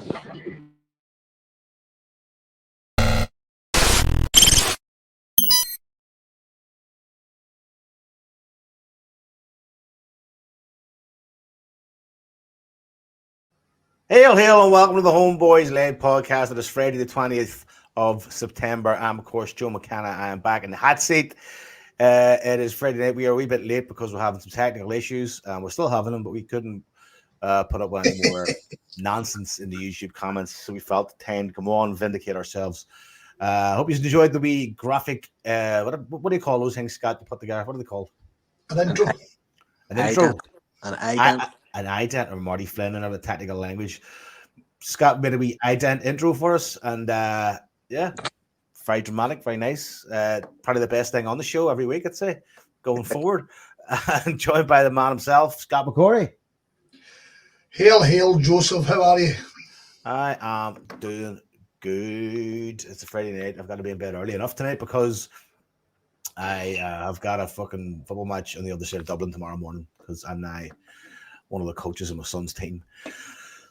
Hail, hail, and welcome to the HomeBhoys led podcast. It is Friday the 20th of September. I'm, of course, Joe McKenna. I am back in the hot seat. It is Friday night. We are a wee bit late because we're having some technical issues. We're still having them, but we couldn't put up any more nonsense in the YouTube comments. So we felt the time to come on and vindicate ourselves. I hope you enjoyed the wee graphic. What do you call those things, Scott, to put together? What are they called? An intro. An intro. An ident. An ident, or Marty Flynn in the technical language. Scott made a wee ident intro for us, and yeah, very dramatic, very nice. Probably the best thing on the show every week, I'd say, going forward. Joined by the man himself, Scott McCorry. Hail, hail, Joseph. How are you? I am doing good. It's a Friday night. I've got to be in bed early enough tonight because I have got a fucking football match on the other side of Dublin tomorrow morning because I'm now one of the coaches of my son's team.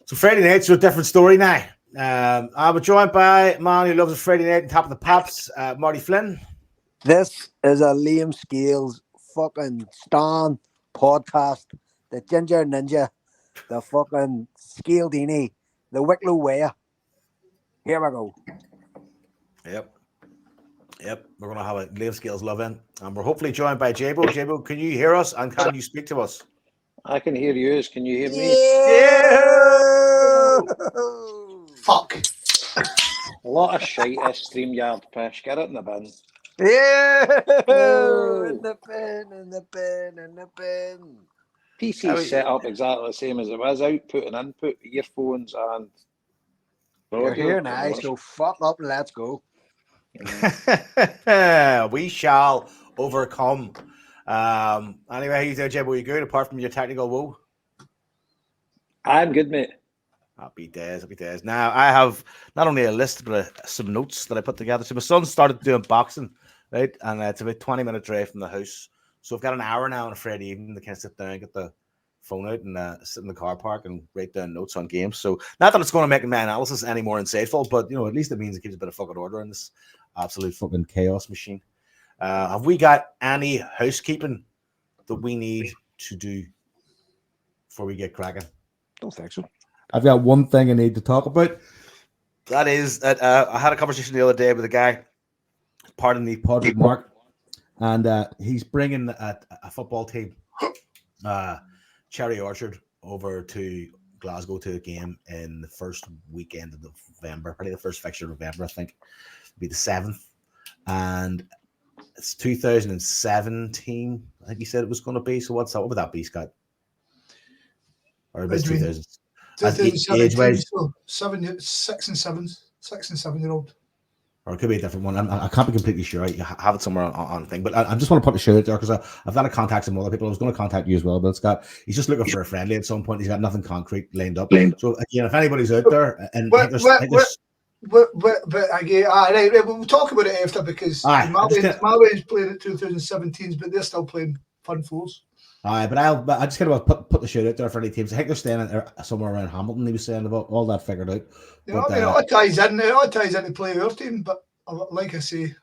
So Friday night's a different story now. I'm joined by a man who loves a Friday night on top of the pops, Marty Flynn. This is a Liam Scales fucking Stan podcast. The Ginger Ninja, the fucking Scaldini, the Wicklow Way. Here we go. Yep. We're going to have a Liam Scales love in. And we're hopefully joined by Jabo. Jabo, can you hear us and can you speak to us? I can hear you. Can you hear me? Yeah! Fuck. A lot of shite this StreamYard pish. Get it in the bin. Yeah! Oh. In the bin. PC's set up exactly the same as it was. Output and input, earphones and... You're here now, so fuck up and let's go. We shall overcome. Anyway, how you doing, Jeb? Are you good apart from your technical woe? I'm good, mate. Happy days. Now, I have not only a list, but some notes that I put together. So my son started doing boxing, right? And it's about 20-minute drive from the house. So I've got an hour now on a Friday evening to kind of sit down, get the phone out and sit in the car park and write down notes on games. So not that it's going to make my analysis any more insightful, but, you know, at least it means it keeps a bit of fucking order in this absolute fucking chaos machine. Have we got any housekeeping that we need to do before we get cracking? Don't think so. I've got one thing I need to talk about. That is that I had a conversation the other day with a guy, pardon the pod with Mark, and he's bringing a football team, Cherry Orchard, over to Glasgow to a game in the first weekend of November, probably the first fixture of November, I think. It'll be the 7th. And it's 2017, I think he said it was going to be. So what would that be, Scott? Or about 2000? 2017, so 6 and 7-year-old. Or it could be a different one. I can't be completely sure. I have it somewhere on thing. But I just want to put the show out there because I've got to contact some other people. I was going to contact you as well, but Scott, he's just looking for a friendly at some point. He's got nothing concrete lined up. So, again, if anybody's out there and But again, right, we'll talk about it after because Malway's playing at 2017s, but they're still playing Fun Fours. But I just kind of put the shout out there for any teams. I think they're staying somewhere around Hamilton. He was saying about all that figured out. You know, it ties in play our team, but like I say.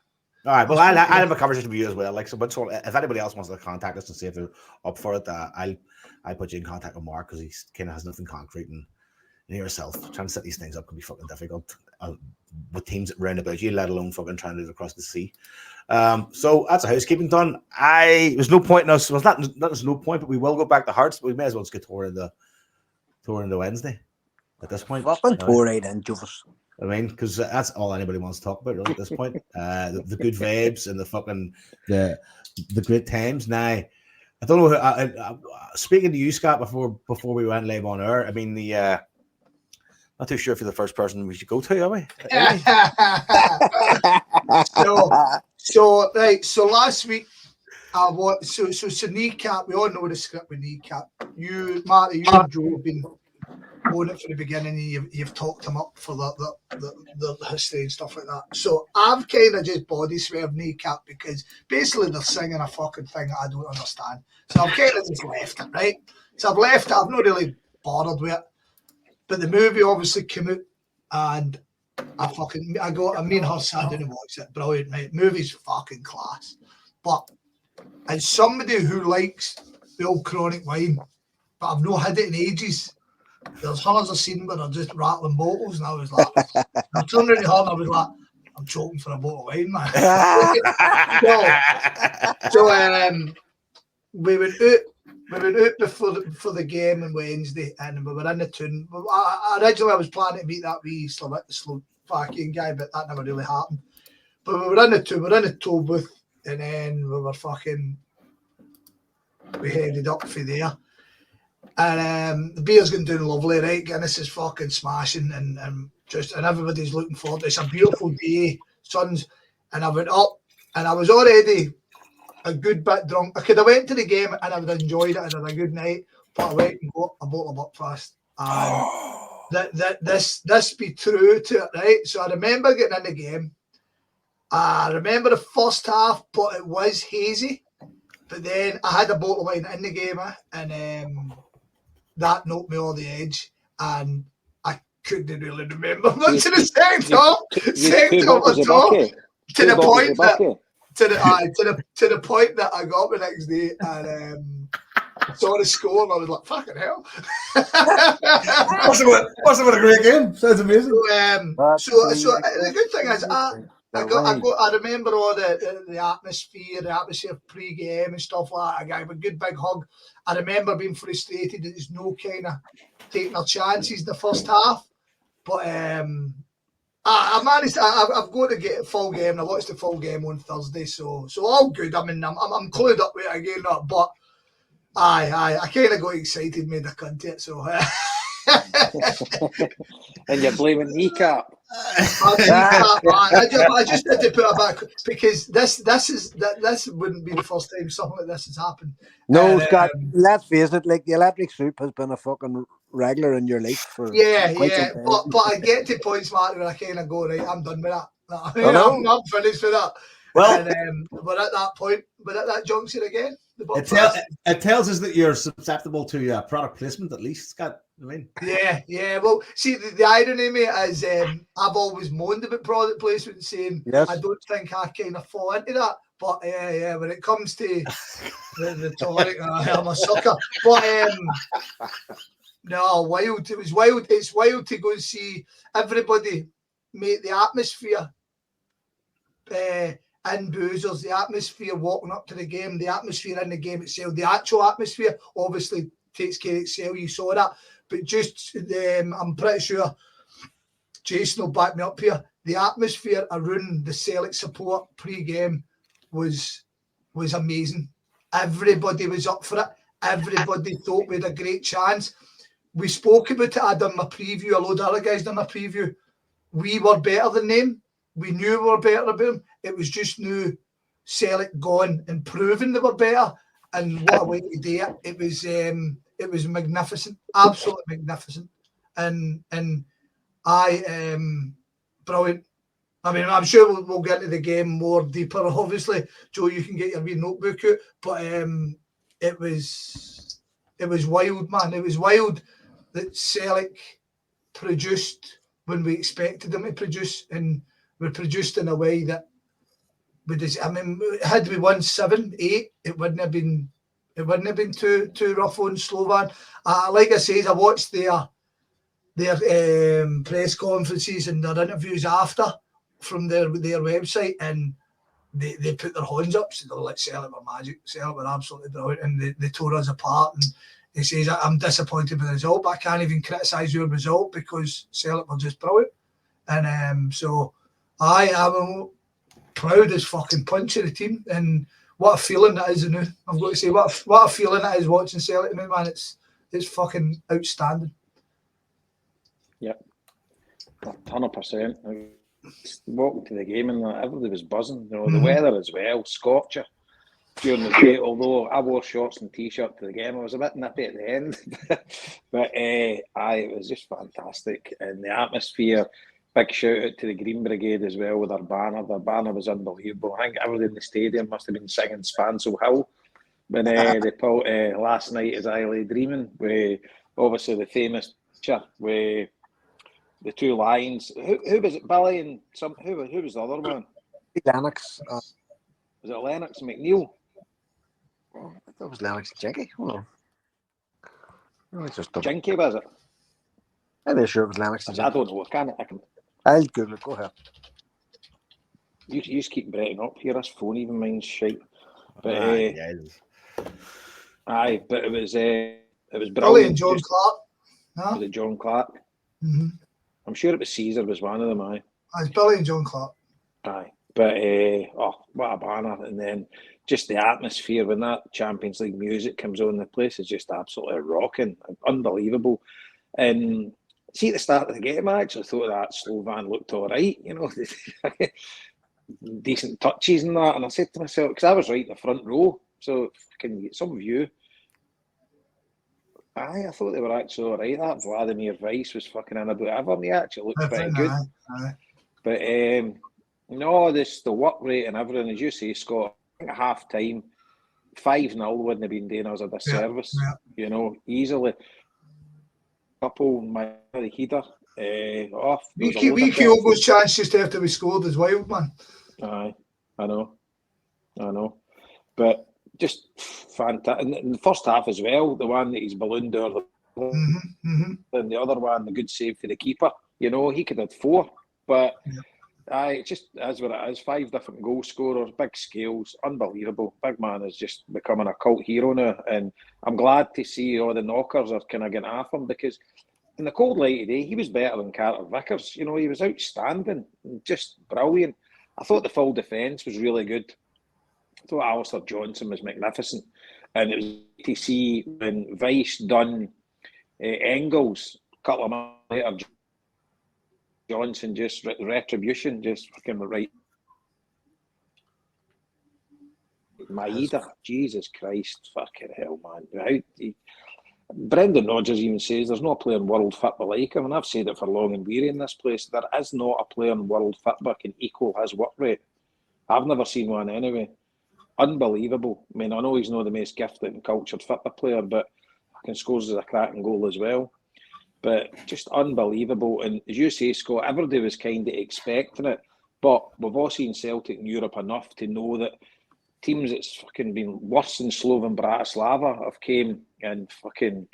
All right, well, I have a conversation with you as well. Like, so if anybody else wants to contact us and see if they're up for it, I'll put you in contact with Mark because he kind of has nothing concrete and yourself trying to set these things up can be fucking difficult with teams around about you, let alone fucking trying to do it across the sea. So that's a housekeeping done. There's no point in us. Well, there's no point, but we will go back to Hearts. But we may as well just get tore into Wednesday at this point. Fucking tore right in, Jovers. I mean, because that's all anybody wants to talk about really at this point. The good vibes and the fucking the great times. Now, I don't know. Speaking to you, Scott, before we went live on air, I mean not too sure if you're the first person we should go to, are we? So last week, so kneecap. We all know the script with kneecap. You, Marty, you and Joe have been on it from the beginning. You've talked him up for the history and stuff like that. So I've kind of just body swerved kneecap because basically they're singing a fucking thing that I don't understand. So I've kind of just left it, right? So I've left it. I've not really bothered with it. But the movie obviously came out, and me and her sat down and watched it. Brilliant, mate. Movie's fucking class. But as somebody who likes the old chronic wine, but I've not had it in ages. There's hundreds I've seen where they're just rattling bottles, and I was like, I turned around to her and I was like, I'm choking for a bottle of wine, man. so we went out before the game on Wednesday, and we were in the tune. Originally, I was planning to meet that wee Slovakian guy, but that never really happened. But we were in the toll booth, and then we headed up for there. And the beer's going down lovely, right? Guinness is fucking smashing, and everybody's looking forward to it. It's a beautiful day, sun's, and I went up, and I was already a good bit drunk. I could have went to the game and I would have enjoyed it and had a good night, but I went and got a bottle of Buckfast. And this be true to it, right? So I remember getting in the game. I remember the first half, but it was hazy. But then I had a bottle of wine in the game, and that knocked me on the edge, and I couldn't really remember much of the second half at all. To the point that I got the next day and saw the score, and I was like, "Fucking hell!" What's about a great game? Sounds amazing. So the good thing is, I remember all the atmosphere pre-game and stuff like that. I gave a good big hug. I remember being frustrated that there's no kind of taking our chances in the first half. But I managed. I've got to get a full game. And I watched the full game on Thursday, so all good. I mean, I'm clued up with it again, but I kind of got excited, made a cunt it. So. And you're blaming kneecap. I just had to put it back because this wouldn't be the first time something like this has happened. No, Scott, let's face it, like the electric soup has been a fucking regular in your life for quite some time. But I get to points, Marty, where I kind of go, right, I'm done with that. I'm finished with that. Well, and we're at that point, we're at that juncture again. It tells us that you're susceptible to product placement, at least, Scott. I mean, yeah. Well, see, the irony, mate, is I've always moaned about product placement, saying I don't think I kind of fall into that. But when it comes to the tonic, I'm a sucker. But no, wild. It was wild. It's wild to go and see everybody, mate. The atmosphere. In Boozers, the atmosphere walking up to the game, the atmosphere in the game itself, the actual atmosphere obviously takes care of itself. You saw that, but just I'm pretty sure Jason will back me up here. The atmosphere around the Celtic support pre-game was amazing. Everybody was up for it. Everybody thought we had a great chance. We spoke about it. I done my preview. A load of other guys done a preview. We were better than them. We knew we were better about them. It was just new Celtic gone and proving they were better. And what a way to do it. It was magnificent, absolutely magnificent. And brilliant. I mean, I'm sure we'll get into the game more deeper. Obviously, Joe, you can get your wee notebook out. But it was wild, man. It was wild that Celtic produced when we expected them to produce, and we produced in a way that had we won 7-8, it wouldn't have been too rough on Slovan. Like I say, I watched their press conferences and their interviews after from their website, and they put their hands up. So they were like, Celtic were magic. Celtic were absolutely brilliant, and they tore us apart. And he says, I'm disappointed with the result, but I can't even criticise your result because Celtic were just brilliant. And so I'm proud as fucking punch of the team, and what a feeling that is. I've got to say, what a feeling that is watching Celtic, man. It's fucking outstanding. Yep, 100%. I walked to the game and everybody was buzzing. The weather as well, scorcher during the day. Although I wore shorts and t-shirt to the game, I was a bit nippy at the end, but it was just fantastic, and the atmosphere. Big shout out to the Green Brigade as well with their banner. Their banner was unbelievable. I think everyone in the stadium must have been singing Spansel Hill when they pulled last night as I lay dreaming, with obviously the famous picture with the two lions. Who was it? Billy and some. Who was the other one? Lennox. Was it Lennox McNeil? Oh, I thought it was Lennox Jinky. Hold on. No, it's just double. Jinky, was it? I'm sure it was Lennox I Jinky. don't know. I can. I'll Google it. Go ahead. You just keep breaking up here. This phone even mine's shite. But aye, but it was Billy brilliant. and John Clark. Huh? Was it John Clark? Mm-hmm. I'm sure it was Caesar. Was one of them. Aye. It's Billy and John Clark. Aye, but what a banner! And then just the atmosphere when that Champions League music comes on, the place is just absolutely rocking, unbelievable. And see, at the start of the game, I actually thought that Slovan looked all right. You know, decent touches and that. And I said to myself, because I was right in the front row, so can you get some view? Aye, I thought they were actually all right. That Vladimir Weiss was fucking in about Everton. He actually looked pretty good. Aye. But no, the work rate and everything, as you say, Scott, I think at half time, 5-0 wouldn't have been doing us a disservice, you know, easily. Couple, my header, off. We keep those chances just after we scored as well, man. Aye, I know. But just fantastic. In the first half as well, the one that he's ballooned over, and the other one, the good save for the keeper. You know, he could have 4, but aye, it just is what it is. 5 different goal scorers, big scales, unbelievable. Big man is just becoming a cult hero now, and I'm glad to see all the knockers are kind of getting after him, because in the cold light today, he was better than Carter Vickers. You know, he was outstanding, just brilliant. I thought the full defence was really good. I thought Alistair Johnson was magnificent, and it was to see when Weiss done Engels a couple of months later. Johnson just retribution, just fucking right. Maeda, Jesus Christ, fucking hell, man! Brendan Rodgers even says there's no player in world football like him, and I've said it for long and weary in this place. There is not a player in world football can equal his work rate. I've never seen one anyway. Unbelievable. I mean, I know he's not the most gifted and cultured football player, but fucking scores as a cracking goal as well. But just unbelievable. And as you say, Scott, everybody was kind of expecting it. But we've all seen Celtic in Europe enough to know that teams that's fucking been worse than Slovan Bratislava have came and fucking,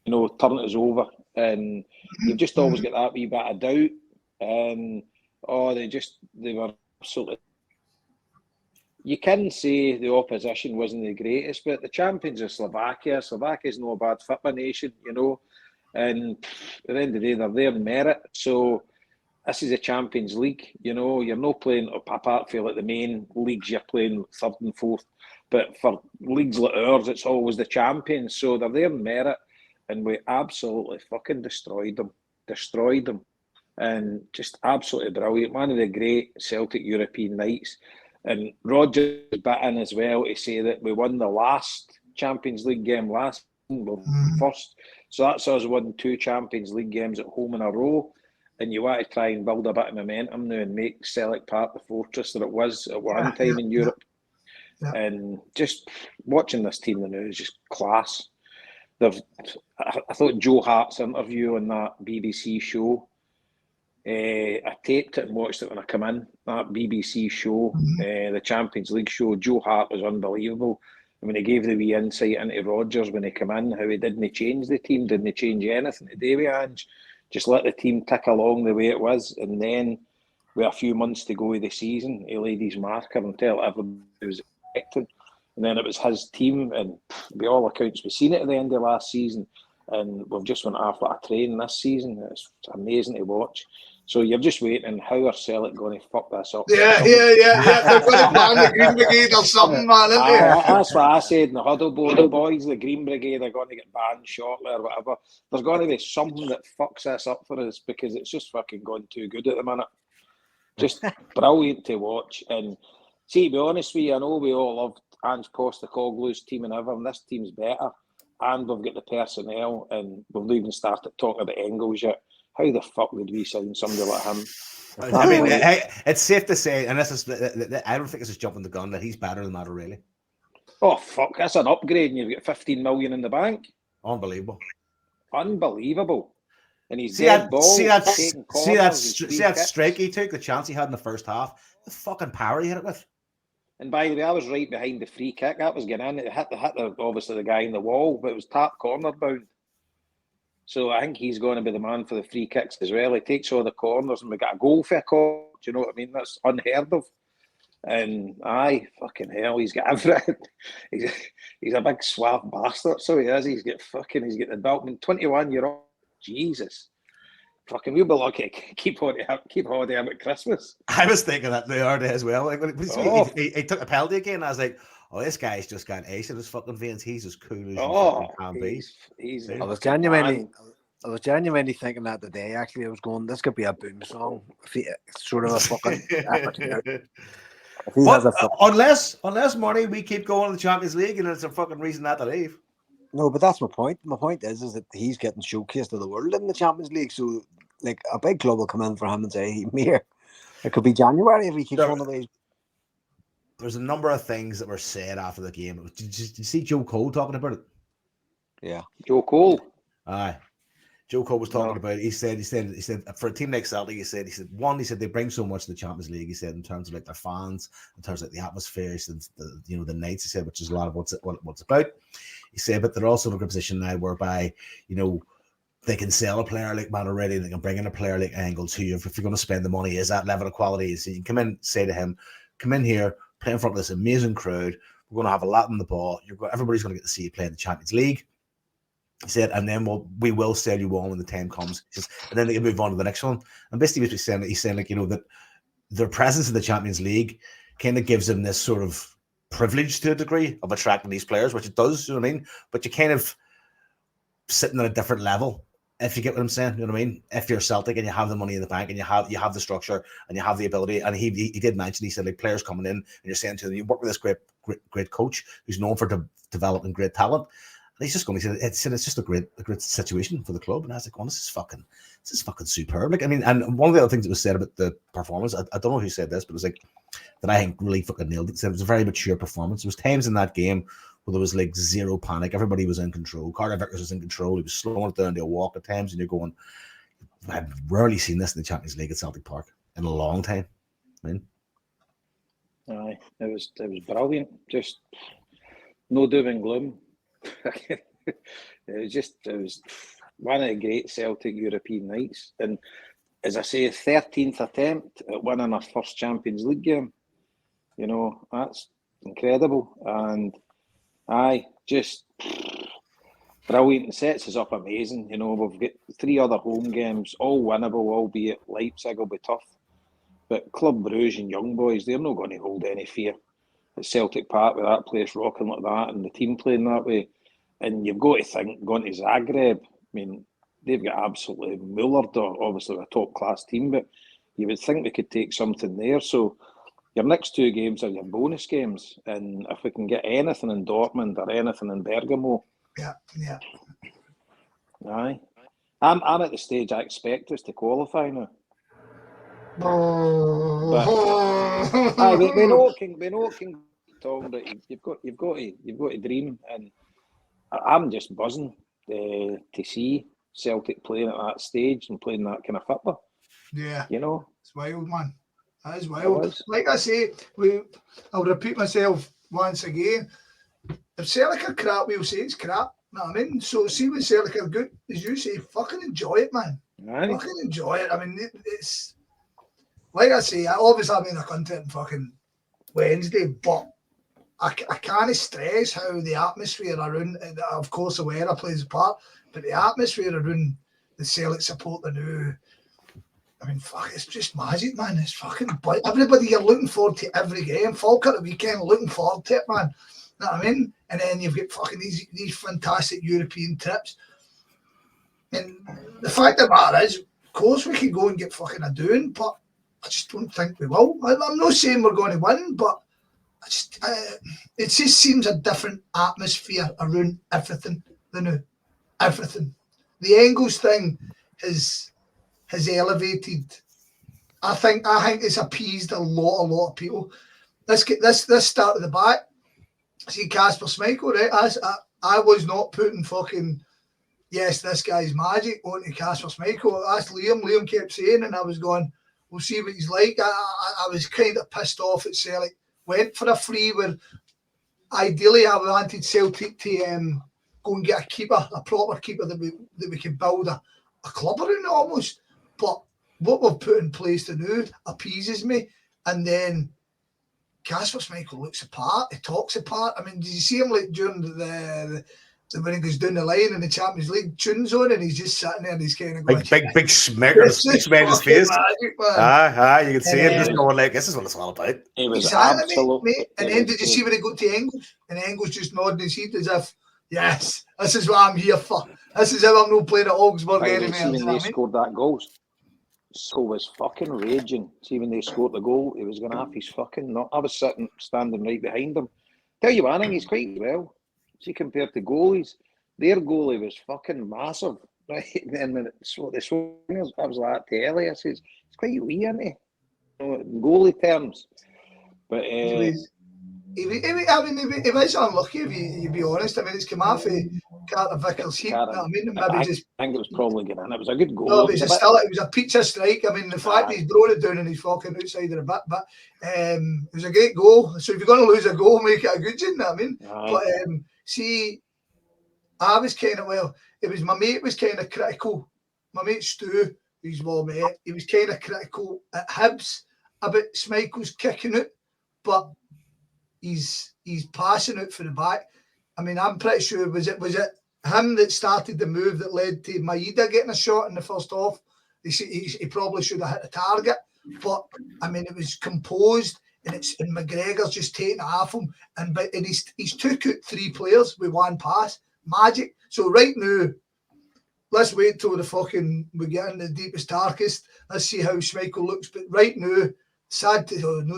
you know, turned us over. And you've just always got that wee bit of doubt. And, they were absolutely... You can say the opposition wasn't the greatest, but the champions of Slovakia. Slovakia's no bad football nation, you know. And at the end of the day, they're there in merit. So this is a Champions League, you know. You're not playing apart from like the main leagues, you're playing 3rd and 4th. But for leagues like ours, it's always the champions. So they're there in merit. And we absolutely fucking destroyed them. And just absolutely brilliant. One of the great Celtic European nights. And Rodgers bit in as well to say that we won the last Champions League game last first. So that's us won 2 Champions League games at home in a row. And you want to try and build a bit of momentum now and make Celtic part the fortress that it was at one time in Europe. Yeah. And just watching this team now is just class. I thought Joe Hart's interview on that BBC show, I taped it and watched it when I come in, that BBC show, the Champions League show. Joe Hart was unbelievable. I mean, he gave the wee insight into Rodgers when he came in, how he didn't change the team, didn't change anything today with Ange. Just let the team tick along the way it was. And then, with a few months to go of the season, he laid his marker and tell everybody was expecting. And then it was his team, and by all accounts, we've seen it at the end of last season, and we've just went off like a train this season. It's amazing to watch. So you're just waiting, how are Celtic going to fuck this up? Yeah. They're going to ban the Green Brigade or something, man, isn't they? That's what I said in the huddle board. The boys, the Green Brigade, are going to get banned shortly or whatever. There's going to be something that fucks this up for us, because it's just fucking going too good at the minute. Just brilliant to watch. And see, to be honest with you, I know we all loved Ange Postecoglou's team and everything. This team's better. And we've got the personnel, and we've not even started talking about Engels yet. How the fuck would we sign somebody like him? I mean, it's safe to say, and this is, I don't think this is jumping the gun, that he's better than that, really. Oh, fuck, that's an upgrade, and you've got 15 million in the bank. Unbelievable. Unbelievable. And he's See that dead ball, taking corners, see that strike he took, the chance he had in the first half, the fucking power he hit it with. And by the way, I was right behind the free kick. That was getting in. It hit obviously the guy in the wall, but it was tap corner bound. So I think he's going to be the man for the free kicks as well. He takes all the corners, and we got a goal for a corner. Do you know what I mean? That's unheard of. And fucking hell, he's got everything. he's a big suave bastard. So he is. He's got the belt. 21-year-old. Jesus. Fucking, we'll be lucky to keep hold of him at Christmas. I was thinking that the other day as well. Like when he took a penalty again, I was like, oh, this guy's just got ace in his fucking veins. He's as cool as you fucking can be. I was genuinely thinking that today. Actually, I was going, this could be a boom song. Sort of a fucking unless Marty, we keep going to the Champions League and it's a fucking reason not to leave. No, but that's my point. My point is that he's getting showcased to the world in the Champions League. So, like, a big club will come in for him and say, "Here, it could be January if he keeps one of these." There's a number of things that were said after the game. Did you see Joe Cole talking about it? Yeah, Joe Cole. Aye. Joe Cole was talking about it. He said for a team like Celtic, he said they bring so much to the Champions League. He said in terms of like their fans, in terms of like the atmosphere, the nights. He said, which is a lot of what's about. He said, but they're also in a good position now whereby they can sell a player like Man already, and they can bring in a player like Engels, who if you're going to spend the money is that level of quality. So you can come in, say to him, come in here, play in front of this amazing crowd. We're going to have a lot in the ball. Everybody's going to get to see you play in the Champions League. He said, and then we will sell you on when the time comes. He says, and then they can move on to the next one. And basically, he's saying like that their presence in the Champions League kind of gives them this sort of privilege to a degree of attracting these players, which it does. You know what I mean? But you're kind of sitting at a different level, if you get what I'm saying. You know what I mean? If you're Celtic and you have the money in the bank and you have the structure and you have the ability, and he did mention, he said, like, players coming in and you're saying to them, you work with this great coach who's known for developing great talent. And he's just going to say it's just a great situation for the club. And I was like, oh, this is fucking superb. Like, I mean, and one of the other things that was said about the performance, I don't know who said this, but it was like that I think really fucking nailed it. It said it was a very mature performance. There was times in that game where there was like zero panic. Everybody was in control. Carter Vickers was in control. He was slowing it down to a walk at times, and you're going, I've rarely seen this in the Champions League at Celtic Park in a long time. I mean, aye, it was brilliant. Just no doom and gloom. It was one of the great Celtic European nights, and as I say, 13th attempt at winning our first Champions League game. That's incredible, and just brilliant. It sets us up amazing. We've got 3 other home games, all winnable, albeit Leipzig will be tough, but Club Brugge and Young Boys, they're not going to hold any fear at Celtic Park with that place rocking like that and the team playing that way. And you've got to think, going to Zagreb, I mean, they've got absolutely mullered, obviously a top-class team, but you would think they could take something there. So your next 2 games are your bonus games. And if we can get anything in Dortmund or anything in Bergamo. Yeah. Aye. I'm at the stage I expect us to qualify now. But, we know it can, Tom, but you've got to dream, and I'm just buzzing to see Celtic playing at that stage and playing that kind of football. Yeah, it's wild, man. That is wild. Like I say, I'll repeat myself once again. If Celtic are crap, we'll say it's crap. You know what I mean? So see when Celtic are good, as you say, fucking enjoy it, man. Aye. Fucking enjoy it. I mean, it's like I say, obviously I'm in a content fucking Wednesday, but I can't stress how the atmosphere around, of course, Awera plays a part, but the atmosphere around the Celtic support the new, I mean, fuck, it's just magic, man. It's fucking, everybody, you're looking forward to every game. Falk at the weekend, looking forward to it, man. You know what I mean? And then you've got fucking these fantastic European trips. And the fact of the matter is, of course, we can go and get fucking a doing, but I just don't think we will. I'm not saying we're going to win, but it just seems a different atmosphere around everything. Everything. The Engels thing has elevated. I think it's appeased a lot of people. Let's start at the back. See Casper Schmeichel, right? I was not putting fucking yes, this guy's magic, on to Casper Schmeichel. That's Liam. Liam kept saying, and I was going, we'll see what he's like. I was kind of pissed off at Celtic. Went for a free where ideally I wanted Celtic to go and get a keeper, a proper keeper that we could build a club around almost. But what we've put in place to do appeases me. And then Casper Schmeichel looks apart. He talks apart. I mean, did you see him like during the when he goes down the line in the Champions League, tunes on, and he's just sitting there and he's kind of going, big smirk on his face. Magic, you can see him just going like, this is what it's all about. It was exactly, absolutely. mate. And then did you see when he got to Engels? And Engels just nodding his head as if, yes, this is what I'm here for. This is how I'm not playing at Augsburg anymore. See when they scored that goal, Skull was fucking raging. See when they scored the goal, he was going to have his fucking nut. I was standing right behind him. Tell you one thing, he's quite well. See, compared to goalies, their goalie was fucking massive. Right? And then when the swingers, I was like to Ellie, I says, it's quite wee, isn't he? You know, in goalie terms. But he was unlucky, if you be honest. I mean, it's come off Carter Vickers' heat. I mean, maybe I just. I think it was probably good, and it was a good goal. No, it was a pizza strike. I mean, the fact that he's thrown it down and he's fucking outside of the bit, but it was a great goal. So if you're going to lose a goal, make it a good one. You know what I mean? But see, I was kind of it was my mate was kind of critical. My mate Stu, who's my mate, he was kind of critical at Hibs about Schmeichel's kicking it, but he's passing out for the back. I mean, I'm pretty sure was it him that started the move that led to Maeda getting a shot in the first half. He probably should have hit the target, but I mean, it was composed, and McGregor's just taking it off him, and he's took out 3 players with one pass, magic. So right now, let's wait till we get in the deepest, darkest. Let's see how Schmeichel looks. But right now, no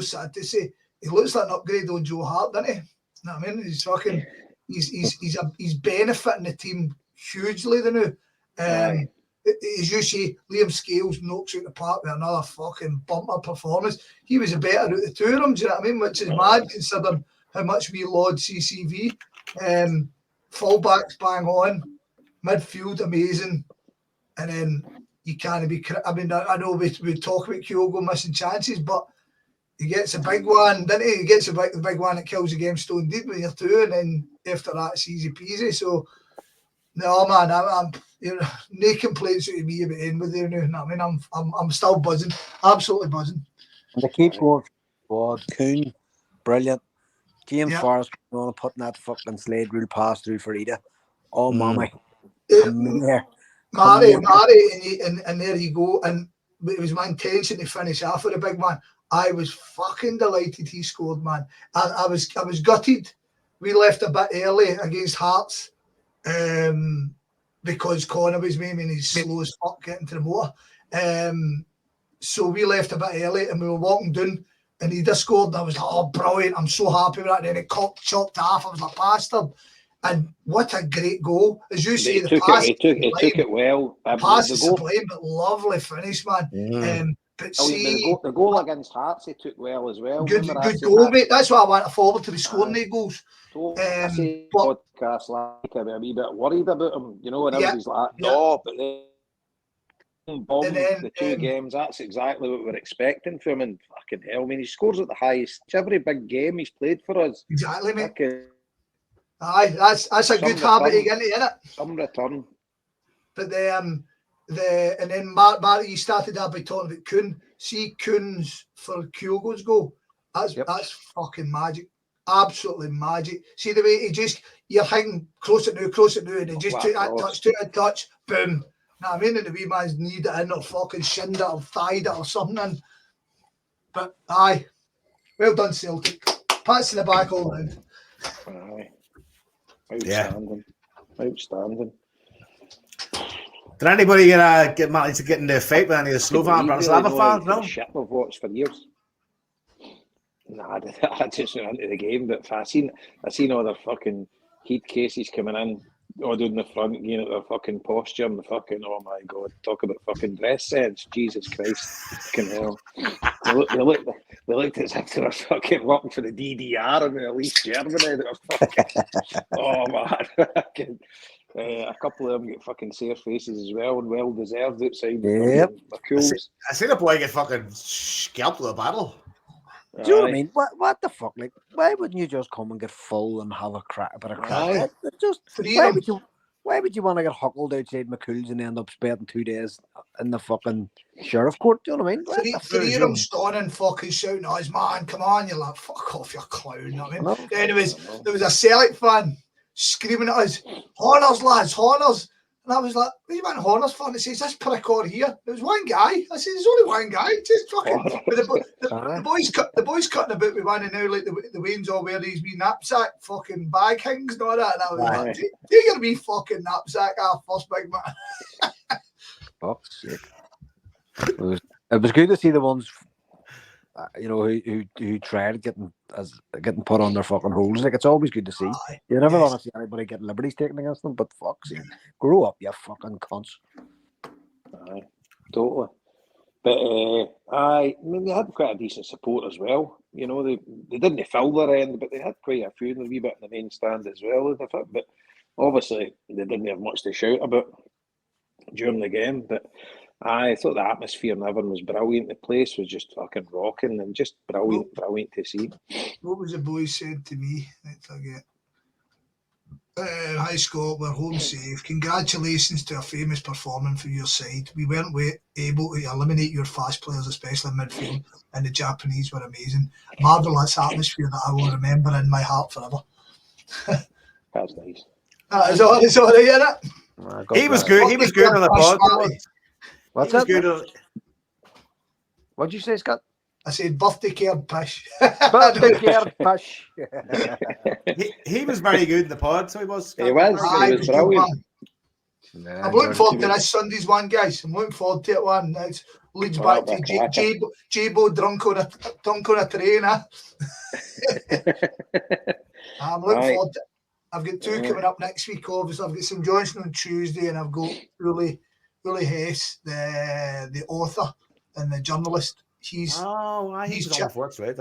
sad to say, he looks like an upgrade on Joe Hart, doesn't he? You know what I mean? He's fucking. He's benefiting the team hugely now. As you see, Liam Scales knocks out the park with another fucking bumper performance. He was a better out of the two of them, do you know what I mean? Which is mad considering how much we laud CCV. Fullbacks bang on, midfield amazing, and then you can't be. I mean, I know we talk about Kyogo missing chances, but he gets a big one, doesn't he? He gets the big one that kills the game stone dead when you're 2, and then after that it's easy peasy. So no, man, I'm no complaints with me about in with there now. I mean, I'm still buzzing, absolutely buzzing. And they keep going forward. Kuhn, brilliant. James Forrest going to putting that fucking Slade rule pass through for Ida. Oh, mommy. Come in there. Marty, and there you go. And it was my intention to finish off with a big man. I was fucking delighted he scored, man. I was gutted. We left a bit early against Hearts because Connor was maybe he's slow as fuck getting to the motor. So we left a bit early and we were walking down and he just scored. And I was like, oh, brilliant. I'm so happy with that. And then it chopped off. I was like, bastard. And what a great goal. As you say, he took it well. Pass is sublime, but lovely finish, man. But see, the goal against Hearts, he took well as well. Good goal, mate. That's what I want to forward to be scoring the goals. I say podcast like I'm a wee bit worried about him, you know, and everybody's like, no, but then the 2 games, that's exactly what we're expecting from him. And fucking hell, I mean, he scores at the highest. Every big game he's played for us. Exactly, mate. Aye, that's a good habit to get into, isn't it? Some return. But and then Marty, you started that by talking about Kuhn. See Kuhn's for Kyogo's goal. That's fucking magic. Absolutely magic. See the way you're thinking close it now, and he just took that touch, boom. Know what I mean? And the wee man's kneed it in or fucking shinned it or thighed it or something. But aye, well done, Celtic. Pats in the back all round. Aye. Outstanding. Did anybody get Marty to get into a fight with any of the Slovan Bratislava fans? No. Shit I've watched for years. Nah, I just went into the game, but I seen all the fucking heat cases coming in, all down the front, you know, the fucking posture and the fucking, oh my god, talk about fucking dress sense, Jesus Christ, fucking hell. They looked as if they were fucking working for the DDR and at least Germany. They were fucking, oh man, A couple of them get fucking sore faces as well, and well deserved outside Yep. McCool's. I seen a boy get fucking scalped with a battle. Do you know what I mean? What the fuck? Like, why wouldn't you just come and get full and have a bit of crack? Just why would you want to get huckled outside McCool's and end up spending 2 days in the fucking sheriff court? Do you know what I mean? Three of them standing fucking shouting, "Oh, man, come on!" You're like, "Fuck off, you clown!" You know what I mean? Anyways, there was a Celtic fan screaming at us, "Horners, lads, Horners!" And I was like, "What do you want Horners for?" And he says, "This prick here." There was one guy. I said, "There's only one guy." Just fucking. The boys cutting about me one and now like the Waynes all wear these wee knapsack fucking bag things and all that. And I was like, "Do you get a wee fucking knapsack first, big man?" Fuck's sake. It was good to see the ones, who tried getting put on their fucking holes. Like, it's always good to see. You never want to see anybody get liberties taken against them, but fuck's sake, grow up, you fucking cunts. Aye, totally. But I mean, they had quite a decent support as well. You know, they didn't fill their end, but they had quite a few in the wee bit in the main stand as well. But obviously, they didn't have much to shout about during the game. But I thought the atmosphere and everything was brilliant. The place was just fucking rocking and just brilliant to see. What was the boy said to me? Let's forget. Hi Scott, we're home safe. Congratulations to a famous performance from your side. We weren't able to eliminate your fast players, especially in midfield, and the Japanese were amazing. Marvellous atmosphere that I will remember in my heart forever. That's nice. It's all right, isn't it? He was good. He was good on the pod. What's that? What'd you say, Scott? I said birthday card pish. Birthday card pish. He was very good in the pod, so he was. He was brilliant. I'm looking forward to this Sunday's one, guys. I'm looking forward to it one. It's leads back to J-Bo drunk on a train. I'm looking forward to it. I've got two coming up next week, obviously. I've got St Johnstone on Tuesday, and I've got Willie Hess, the author and the journalist. He's on Forks, right?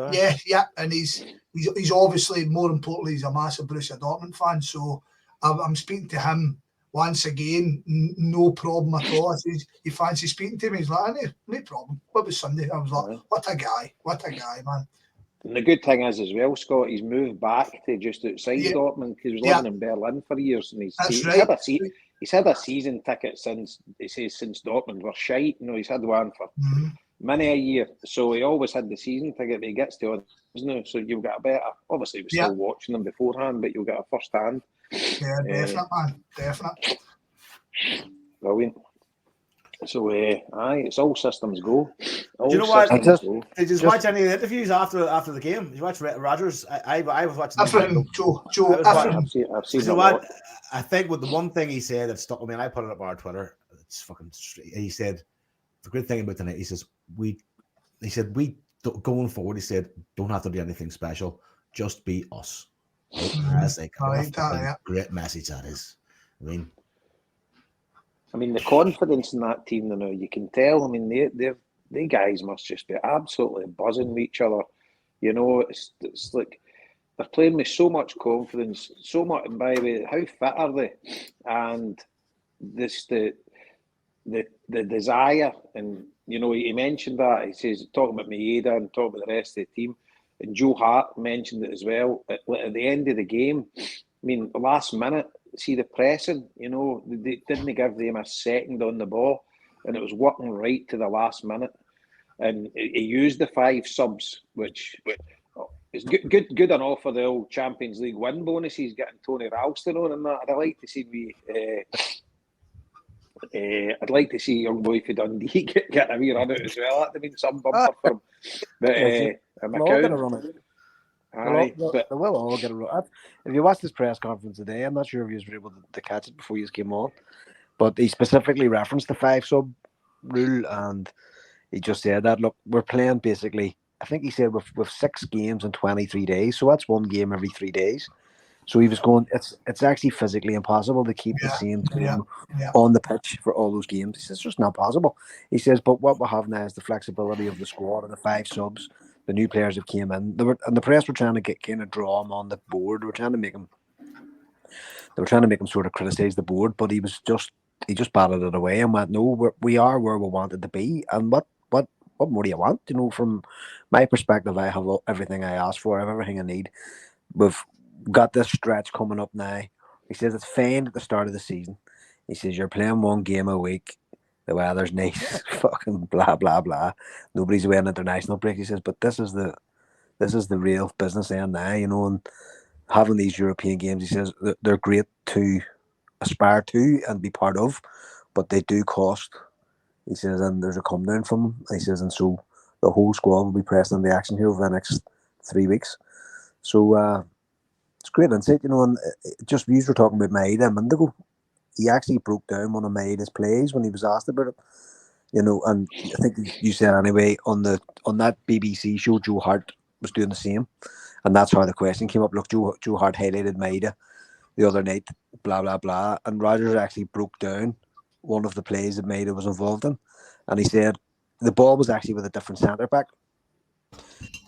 Yeah, and he's obviously, more importantly, he's a massive Borussia Dortmund fan. So I'm speaking to him once again, no problem at all. I said, "You fancy speaking to me?" He's like, "No problem." What was Sunday? I was like, "What a guy, man!" And the good thing is as well, Scott, he's moved back to just outside Dortmund because he was living in Berlin for years, and he's had a season ticket since Dortmund were shite. You know, he's had one for many a year, so he always had the season ticket. But he gets to us now, so you'll get a better. Obviously, we're still watching them beforehand, but you'll get a first hand. Yeah, definitely, man, definitely. Brilliant. So, it's all systems go. Do you know what? Did you watch any of the interviews after the game? Did you watch Rodgers? I was watching. Joe. I've seen. You know what? I think with the one thing he said that stuck with me, and I put it up on our Twitter. It's fucking straight. He said the good thing about tonight. He said we going forward. He said don't have to do anything special. Just be us. That's like great message that is. I mean, the confidence in that team, you know, you can tell. I mean, they guys must just be absolutely buzzing with each other. You know, it's like they're playing with so much confidence, so much. And by the way, how fit are they? And the desire, and you know, he mentioned that. He says talking about Maeda and talking about the rest of the team, and Joe Hart mentioned it as well. At the end of the game, I mean, the last minute. See the pressing, you know, they didn't give them a second on the ball, and it was working right to the last minute. And he used the 5 subs, which is good enough for the old Champions League win bonuses, getting Tony Ralston on and that. I'd like to see I'd like to see young boy for Dundee get a wee run out as well. That'd mean some bumper for him. But They will all get a run. If you watch this press conference today, I'm not sure if you were able to catch it before you came on, but he specifically referenced the 5 sub rule, and he just said that, look, we're playing basically, I think he said with 6 games in 23 days, so that's 1 game every 3 days. So he was going, it's actually physically impossible to keep the same team on the pitch for all those games. He says it's just not possible. He says, but what we have now is the flexibility of the squad and the 5 subs. The new players that came in, and the press were trying to draw them on the board. We're trying to make them they were trying to make him sort of criticise the board, but he just batted it away and went, no, we are where we wanted to be. And what more do you want? You know, from my perspective, I have everything I asked for. I have everything I need. We've got this stretch coming up now. He says it's fine at the start of the season. He says you're playing one game a week. The weather's nice. Fucking blah blah blah. Nobody's away on international break. He says, but this is the real business end now. You know, and having these European games, he says they're great to aspire to and be part of, but they do cost. He says, and there's a come down from them. He says, and so the whole squad will be pressing the action here over the next 3 weeks. So it's great insight, you know. And just we were talking about Maeda a minute ago. He actually broke down one of Maeda's plays when he was asked about it, you know. And I think you said anyway on that BBC show, Joe Hart was doing the same, and that's how the question came up. Look, Joe Hart highlighted Maeda the other night, blah blah blah, and Rogers actually broke down one of the plays that Maeda was involved in, and he said the ball was actually with a different centre back.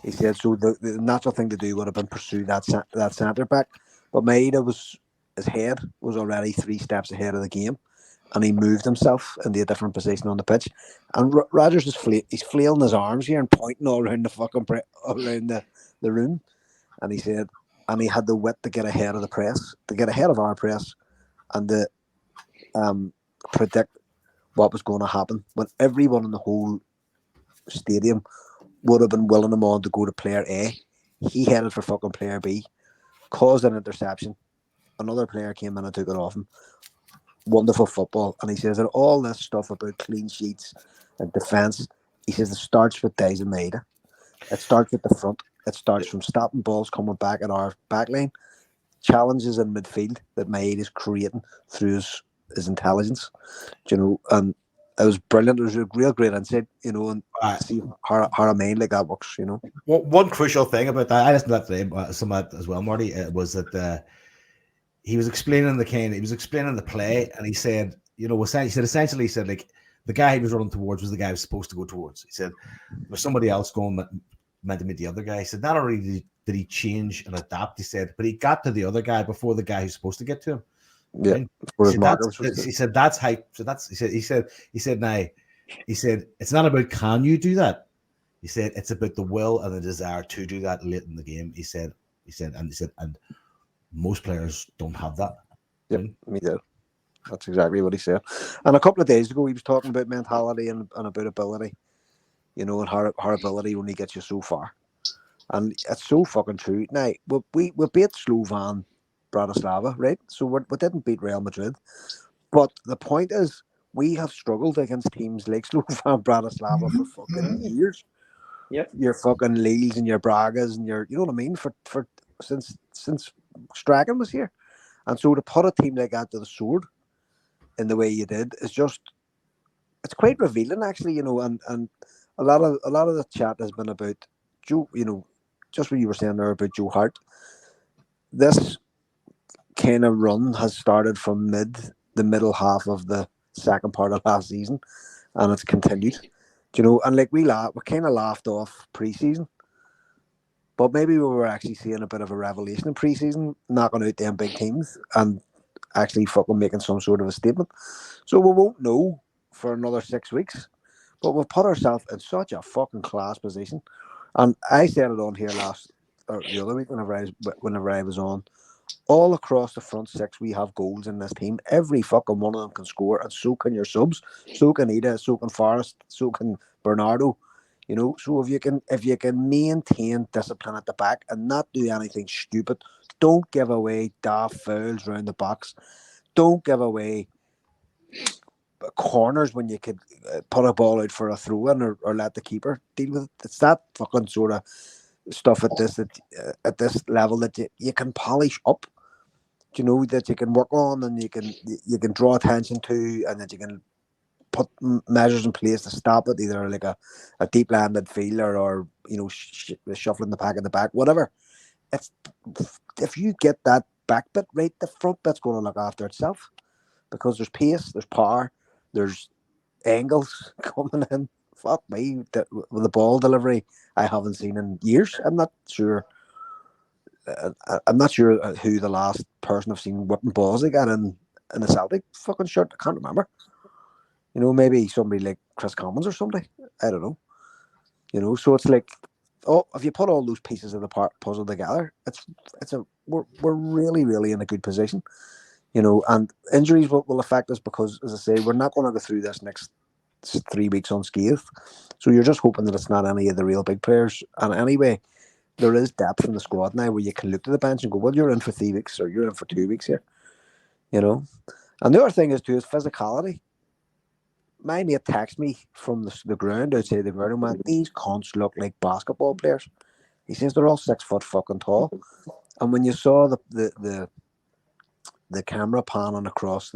He said so the natural thing to do would have been pursue that centre back, but Maeda his head was already 3 steps ahead of the game, and he moved himself into a different position on the pitch. And Rogers is he's flailing his arms here and pointing all around the fucking all around the room, and he said, and he had the wit to get ahead of the press, to get ahead of our press, and to predict what was going to happen when everyone in the whole stadium would have been willing him on to go to player A. He headed for fucking player B, caused an interception. Another player came in and took it off him. Wonderful football. And he says that all this stuff about clean sheets and defence, he says it starts with Diaz and Maeda. It starts with the front. It starts from stopping balls coming back at our back line. Challenges in midfield that Maeda is creating through his intelligence. You know, and it was brilliant. It was a real great insight, you know, and see how a mind like that works, you know. One crucial thing about that, I listened to that today, some of that as well, Marty, was that he was explaining the play, and he said, you know, essentially he said like the guy he was running towards was the guy he was supposed to go towards. He said there's somebody else going meant to meet the other guy. He said not only did he change and adapt, he said, but he got to the other guy before the guy who's supposed to get to him. Yeah, he said that's hype. So that's he said now he said it's not about can you do that. He said it's about the will and the desire to do that late in the game. He said and most players don't have that. Yep, me too. That's exactly what he said. And a couple of days ago, he was talking about mentality and about ability, you know, and how ability only gets you so far. And it's so fucking true. Now, we beat Slovan Bratislava, right? So we didn't beat Real Madrid. But the point is, we have struggled against teams like Slovan Bratislava for fucking years. Yep. Your fucking Lille's and your Bragas and your, you know what I mean? For since Strachan was here. And so to put a team like that to the sword in the way you did is just, it's quite revealing actually, you know, and a lot of the chat has been about Joe, you know, just what you were saying there about Joe Hart. This kind of run has started from the middle half of the second part of last season, and it's continued. You know, and like we kind of laughed off pre-season, but maybe we were actually seeing a bit of a revelation in pre-season, knocking out them big teams and actually fucking making some sort of a statement. So we won't know for another 6 weeks, but we've put ourselves in such a fucking class position. And I said it on here the other week whenever I was on. All across the front six, we have goals in this team. Every fucking one of them can score, and so can your subs. So can Ida, so can Forrest, so can Bernardo. You know, so if you can maintain discipline at the back and not do anything stupid, don't give away daft fouls around the box. Don't give away corners when you could put a ball out for a throw in or let the keeper deal with it. It's that fucking sort of stuff at this level that you can polish up. You know, that you can work on and you can draw attention to, and that you can put measures in place to stop it, either like a deep landed midfielder or, you know, shuffling the pack in the back, whatever. If you get that back bit right, the front bit's going to look after itself, because there's pace, there's power, there's angles coming in. Fuck me, with the ball delivery I haven't seen in years. I'm not sure. I'm not sure who the last person I've seen whipping balls they got in a Celtic fucking shirt. I can't remember. You know, maybe somebody like Chris Commons or somebody. I don't know. You know, so it's like, oh, if you put all those pieces of the puzzle together, we're really, really in a good position. You know, and injuries will affect us because, as I say, we're not going to go through this next 3 weeks unscathed. So you're just hoping that it's not any of the real big players. And anyway, there is depth in the squad now where you can look to the bench and go, well, you're in for 3 weeks or you're in for 2 weeks here. You know, and the other thing is too is physicality. My mate texted me from the ground outside the ground, man, these cunts look like basketball players. He says they're all 6 foot fucking tall. And when you saw the camera panning across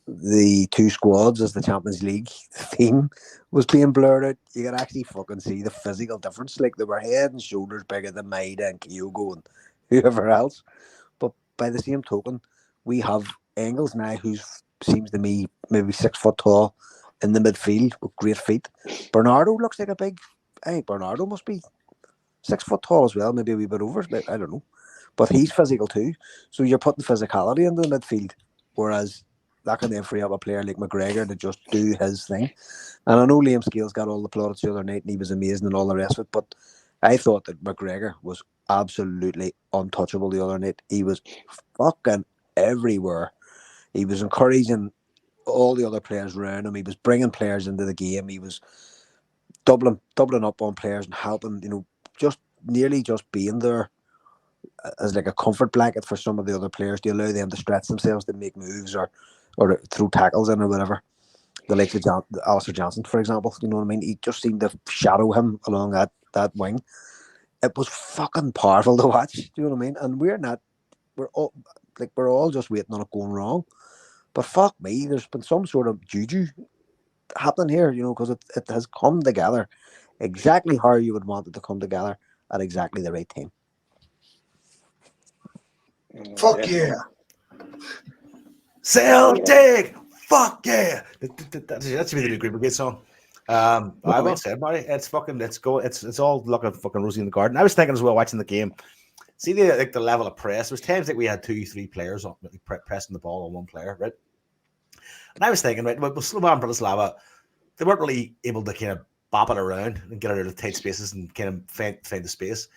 the two squads as the Champions League theme was being blurred out, you could actually fucking see the physical difference. Like, they were head and shoulders bigger than Maida and Kyogo and whoever else. But by the same token, we have Engels now, who seems to me maybe 6 foot tall in the midfield with great feet. Bernardo looks like a big. I think Bernardo must be 6 foot tall as well, maybe a wee bit over. I don't know, but he's physical too. So you're putting physicality into the midfield, whereas that can then free up a player like McGregor to just do his thing. And I know Liam Scales got all the plaudits the other night, and he was amazing and all the rest of it. But I thought that McGregor was absolutely untouchable the other night. He was fucking everywhere. He was encouraging all the other players around him. He was bringing players into the game. He was doubling up on players and helping, you know, just nearly just being there as like a comfort blanket for some of the other players to allow them to stretch themselves, to make moves or throw tackles in or whatever. The likes of Alistair Johnson, for example, you know what I mean? He just seemed to shadow him along that wing. It was fucking powerful to watch. Do you know what I mean? And we're all just waiting on it going wrong. But fuck me, there's been some sort of juju happening here, you know, because it has come together exactly how you would want it to come together at exactly the right time. Fuck yeah. Celtic! Fuck yeah! That's really a great brigade song. I will say, Marty, it's all looking fucking rosy in the garden. I was thinking as well, watching the game, see the level of press. There was times that we had 2-3 players on, pressing the ball on one player, right? And I was thinking, right, with Slovan Bratislava, they weren't really able to kind of bop it around and get out of tight spaces and kind of find the space.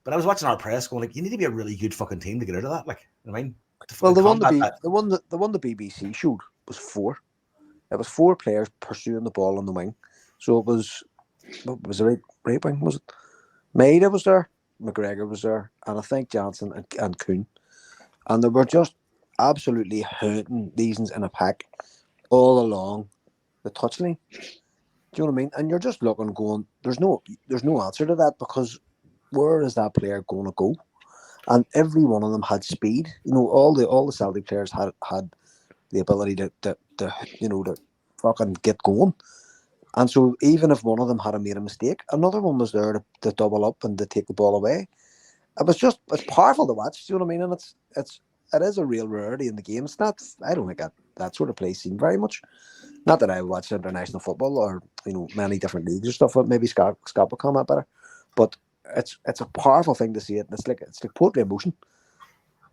But I was watching our press going, like, you need to be a really good fucking team to get out of that. Like, you know what I mean? Well, the one the BBC showed was 4. It was 4 players pursuing the ball on the wing. So it was, what was the right wing? Was it Maida was there, McGregor was there, and I think Johnson and Kuhn, and they were just absolutely hurting these in a pack all along the touchline. Do you know what I mean? And you're just looking, going, there's no answer to that, because where is that player going to go? And every one of them had speed. You know, all the Celtic players had the ability to fucking get going. And so even if one of them had made a mistake, another one was there to double up and to take the ball away. It's powerful to watch. Do you know what I mean? And it is a real rarity in the game. It's not. I don't think that sort of play seen very much. Not that I watch international football or, you know, many different leagues or stuff. But maybe Scott will comment better. But it's a powerful thing to see it. And it's like poetry emotion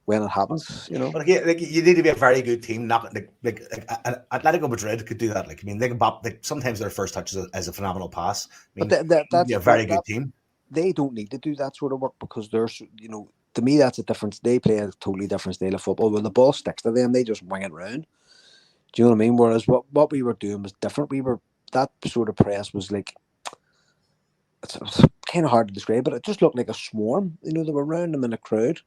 when it happens, you know. But again, like, you need to be a very good team. Not like Atletico Madrid could do that. Like, I mean, they can bop. Like, sometimes their first touch is a phenomenal pass. I mean, that's a very good team. They don't need to do that sort of work, because there's, you know, to me that's a difference. They play a totally different style of football. When the ball sticks to them, they just wing it round. Do you know what I mean? Whereas what we were doing was different. That sort of press was like, it's kind of hard to describe, but it just looked like a swarm. You know, they were around them in a crowd,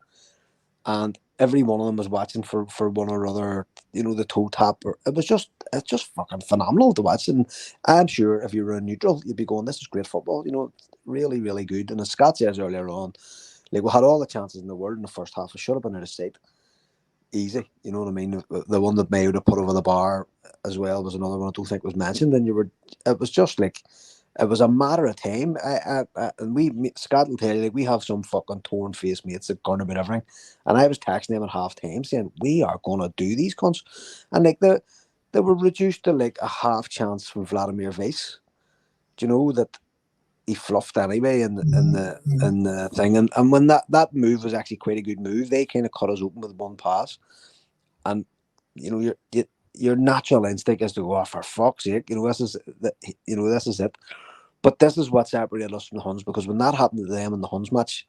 and every one of them was watching for one or other, you know, the toe tap. It's just fucking phenomenal to watch. And I'm sure if you were a neutral, you'd be going, this is great football. You know, really, really good. And as Scott says earlier on, like, we had all the chances in the world in the first half. It should have been out of sight. Easy. You know what I mean? The one that Mayo put over the bar as well was another one I don't think was mentioned. And it was just like, it was a matter of time. And Scott will tell you, like, we have some fucking torn face mates that gone about everything. And I was texting them at half time saying, we are going to do these cunts. And like, they were reduced to like a half chance from Vladimir Weiss. Do you know that he fluffed anyway in the thing. And when that move was actually quite a good move, they kind of cut us open with one pass. And your natural instinct is to go, oh, for fuck's sake, this is it. But this is what separated us from the Huns, because when that happened to them in the Huns match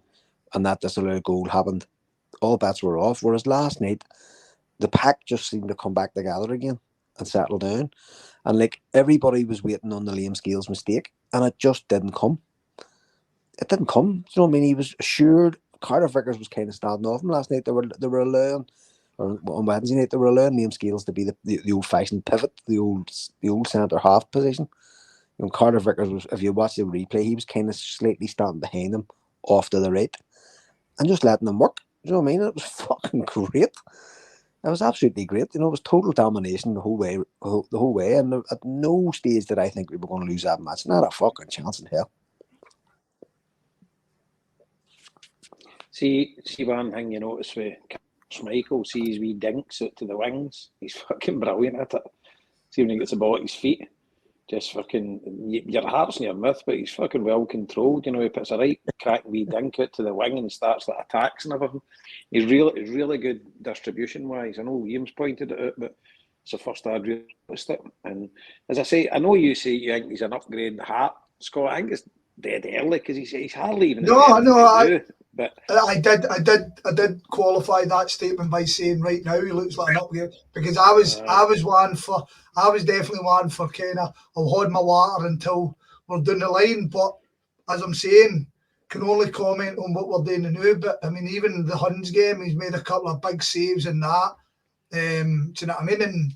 and that disallowed goal happened, all bets were off. Whereas last night, the pack just seemed to come back together again and settle down. And like everybody was waiting on the Liam Scales mistake, and it just didn't come. It didn't come. You know what I mean? He was assured. Carter Vickers was kind of standing off him last night. They were allowing, or on Wednesday night, they were allowing Liam Scales to be the old-fashioned pivot, the old centre half position. Carter Vickers was, if you watch the replay, he was kind of slightly standing behind him off to the right and just letting them work. You know what I mean? It was fucking great. It was absolutely great. It was total domination the whole way. And at no stage did I think we were going to lose that match. Not a fucking chance in hell. See one thing you notice with Schmeichel, see his wee dinks out to the wings. He's fucking brilliant at it. See when he gets the ball at his feet. Just fucking, your heart's in your mouth, but he's fucking well controlled. He puts a right crack wee dink out to the wing and starts like attacks and everything. He's really good distribution wise. I know Williams pointed it out, but it's the first I'd realised it. And as I say, I know you say you think he's an upgrade in the heart, Scott. I think it's dead early because he's hardly even. But I did qualify that statement by saying right now he looks like an upgrade, because I was definitely one for kind of I'll hold my water until we're down the line. But as I'm saying, can only comment on what we're doing now. But I mean, even the Huns game, he's made a couple of big saves in that. Do you know what I mean? And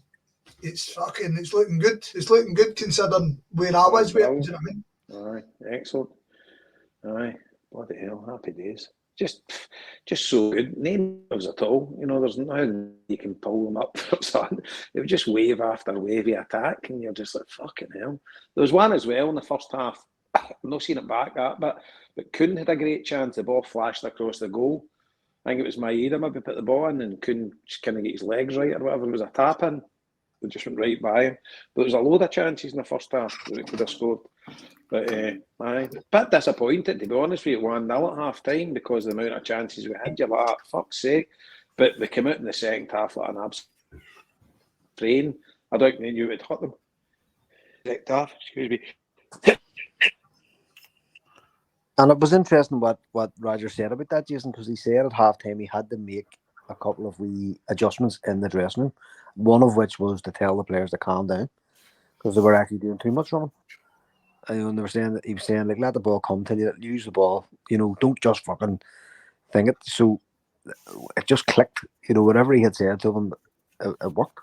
it's looking good. It's looking good considering where I was. Do you know what I mean? Aye, excellent. Aye, bloody hell, happy days. Just so good. No nerves at all. There's nothing you can pull them up for something. They would just wave after wavy attack, and you're just like, fucking hell. There was one as well in the first half. I've not seen it back that, but Kuhn had a great chance. The ball flashed across the goal. I think it was Maeda maybe put the ball in, and Kuhn just kind of get his legs right or whatever. It was a tap in. It just went right by him. But there was a load of chances in the first half that we could have scored. But aye, bit disappointed, to be honest with you, 1-0 at half time because of the amount of chances we had. You're like, fuck's sake. But they came out in the second half like an absolute train. I don't think they knew it would hurt them. Second half, excuse me. And it was interesting what Roger said about that, Jason, because he said at half time he had to make a couple of wee adjustments in the dressing room, one of which was to tell the players to calm down because they were actually doing too much running. And they were saying that he was saying, like, let the ball come to you, use the ball, don't just fucking think it. So it just clicked, whatever he had said to them, it worked.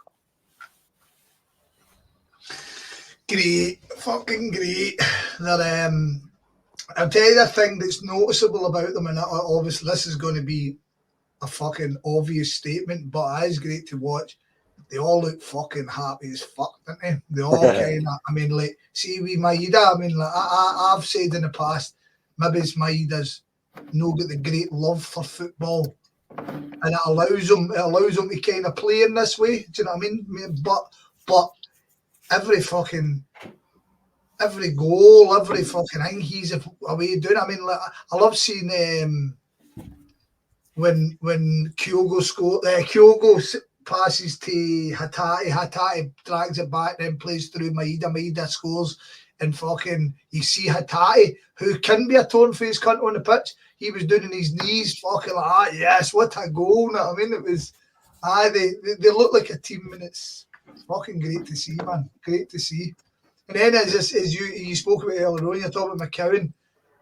Great, fucking great. That I'll tell you the thing that's noticeable about them, and obviously this is going to be a fucking obvious statement, but it is great to watch. They all look fucking happy as fuck, don't they? They all kind of, I mean, like, see, we Maeda, I mean, like, I've said in the past, maybe it's Maeda's no got the great love for football, and it allows him to kind of play in this way, do you know what I mean? But every goal, every fucking thing he's away doing, I mean, like, I love seeing when Kyogo passes to Hatate drags it back, then plays through Maeda scores, and fucking you see Hatate, who can be a torn-faced cunt on the pitch, he was doing his knees fucking like that. Yes, what a goal. I mean, it was they look like a team, and it's fucking great to see, man. Great to see. And then as you spoke about earlier on, you're talking about McCowan.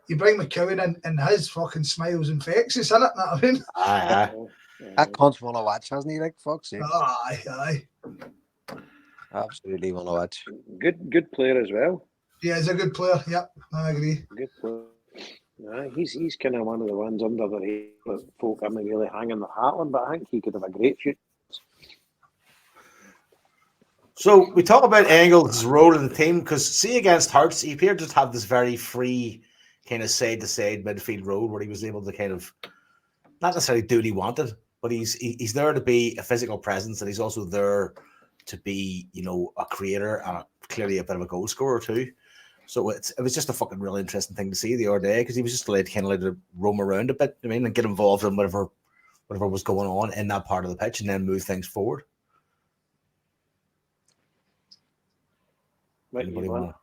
You bring McCowan in, and his fucking smile's infectious, isn't it? I mean, that cunt's one to watch, hasn't he? Like, fuck's sake. Aye. Absolutely one to watch. Good player as well. Yeah, he's a good player. Yep, I agree. Good player. Yeah, he's kind of one of the ones under the radar that folk aren't really hanging their hat on, but I think he could have a great future. So we talk about Engels' role in the team because see against Hearts, he appeared to have this very free kind of side-to-side midfield role where he was able to kind of not necessarily do what he wanted, but he's there to be a physical presence, and he's also there to be, a creator and clearly a bit of a goal scorer too. So it was just a fucking really interesting thing to see the other day because he was just allowed to roam around a bit, I mean, and get involved in whatever was going on in that part of the pitch and then move things forward. Anybody want to?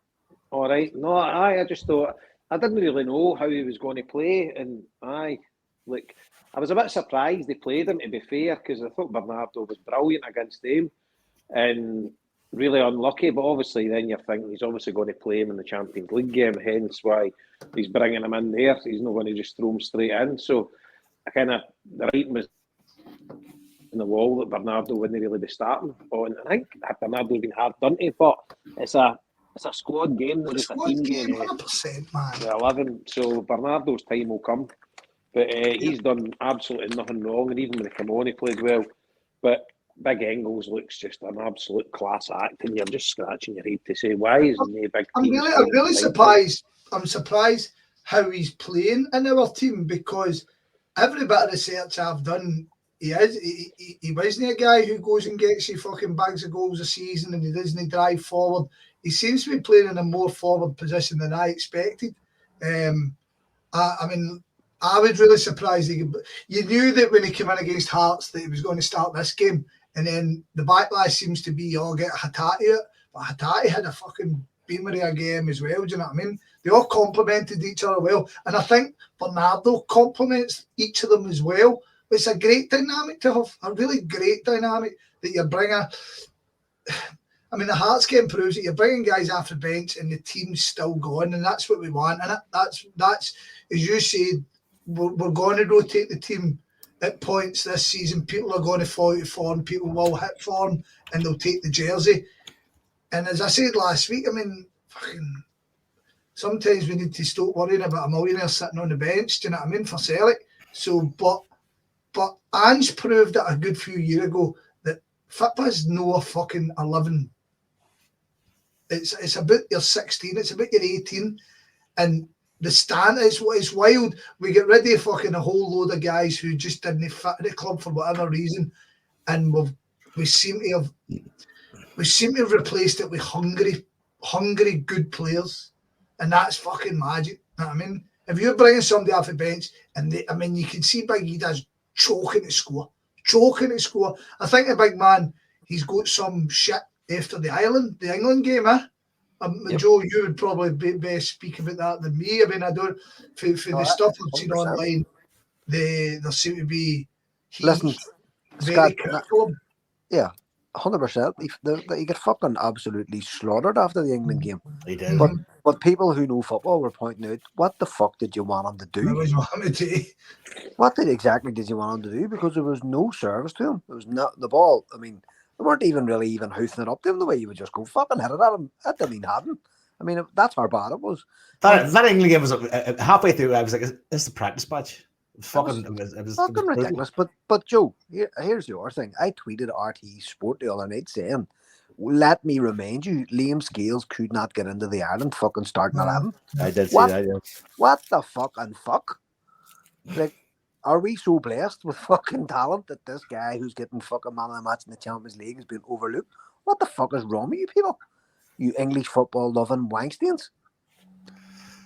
All right. No, I just thought I didn't really know how he was going to play, and I was a bit surprised they played him, to be fair, because I thought Bernardo was brilliant against them, and really unlucky. But obviously, then you're thinking he's obviously going to play him in the Champions League game, hence why he's bringing him in there. He's not going to just throw him straight in. So I the writing was in the wall that Bernardo wouldn't really be starting on. I think Bernardo's been hard done to, but it's a squad game, not just a team game. 100%, man. 11, so Bernardo's time will come. But he's done absolutely nothing wrong, and even when he came on, he played well. But Big Engels looks just an absolute class act, and you're just scratching your head to say, why isn't he a big team? I'm really surprised. I'm surprised how he's playing in our team, because every bit of research I've done, he wasn't a guy who goes and gets you fucking bags of goals a season, and he doesn't drive forward. He seems to be playing in a more forward position than I expected. I mean, I was really surprised. You knew that when he came in against Hearts that he was going to start this game, and then the backlash seems to be, get Hatate out. But Hatate had a fucking beamer of a game as well, do you know what I mean? They all complemented each other well, and I think Bernardo complements each of them as well. It's a great dynamic to have, a really great dynamic that you bring I mean, the Hearts game proves that you're bringing guys off the bench and the team's still going, and that's what we want. And that's as you said, we're going to rotate the team at points this season. People are going to fall out of form, people will hit form, and they'll take the jersey. And as I said last week, I mean, fucking sometimes we need to stop worrying about a millionaire sitting on the bench, do you know what I mean, for Celtic. So, but Ange proved it a good few years ago that FIPA's no fucking 11. It's about your 16, it's about your 18, and the stand is what is wild. We get rid of fucking a whole load of guys who just didn't fit the club for whatever reason, and we seem to have replaced it with hungry good players, and that's fucking magic. You know what I mean? If you're bringing somebody off the bench, and you can see Big Eda's choking to score. I think the big man, he's got some shit after the England game, Yep. Joe, you would probably best speak about that than me. I mean, I don't, for the stuff I've seen 100%. online, there seem to be Listen, very Scott, critical. yeah, 100%. He got fucking absolutely slaughtered after the England game. He did. But people who know football were pointing out, what the fuck did you want him to do? What exactly did you want him to do? Because there was no service to him. There was not the ball. I mean, they weren't even hoofing it up to him the way you would just go fucking hit it at him. That didn't even happen. I mean, that's how bad it was. That England game was halfway through. I was like, "It's the practice match." It was fucking ridiculous. But Joe, here's your thing. I tweeted RT Sport the other night saying, "Let me remind you, Liam Scales could not get into the Ireland fucking starting 11." I did see that. Yeah. What the fucking fuck? Like, are we so blessed with fucking talent that this guy who's getting fucking man of the match in the Champions League has been overlooked? What the fuck is wrong with you people? You English football loving wankstains. Do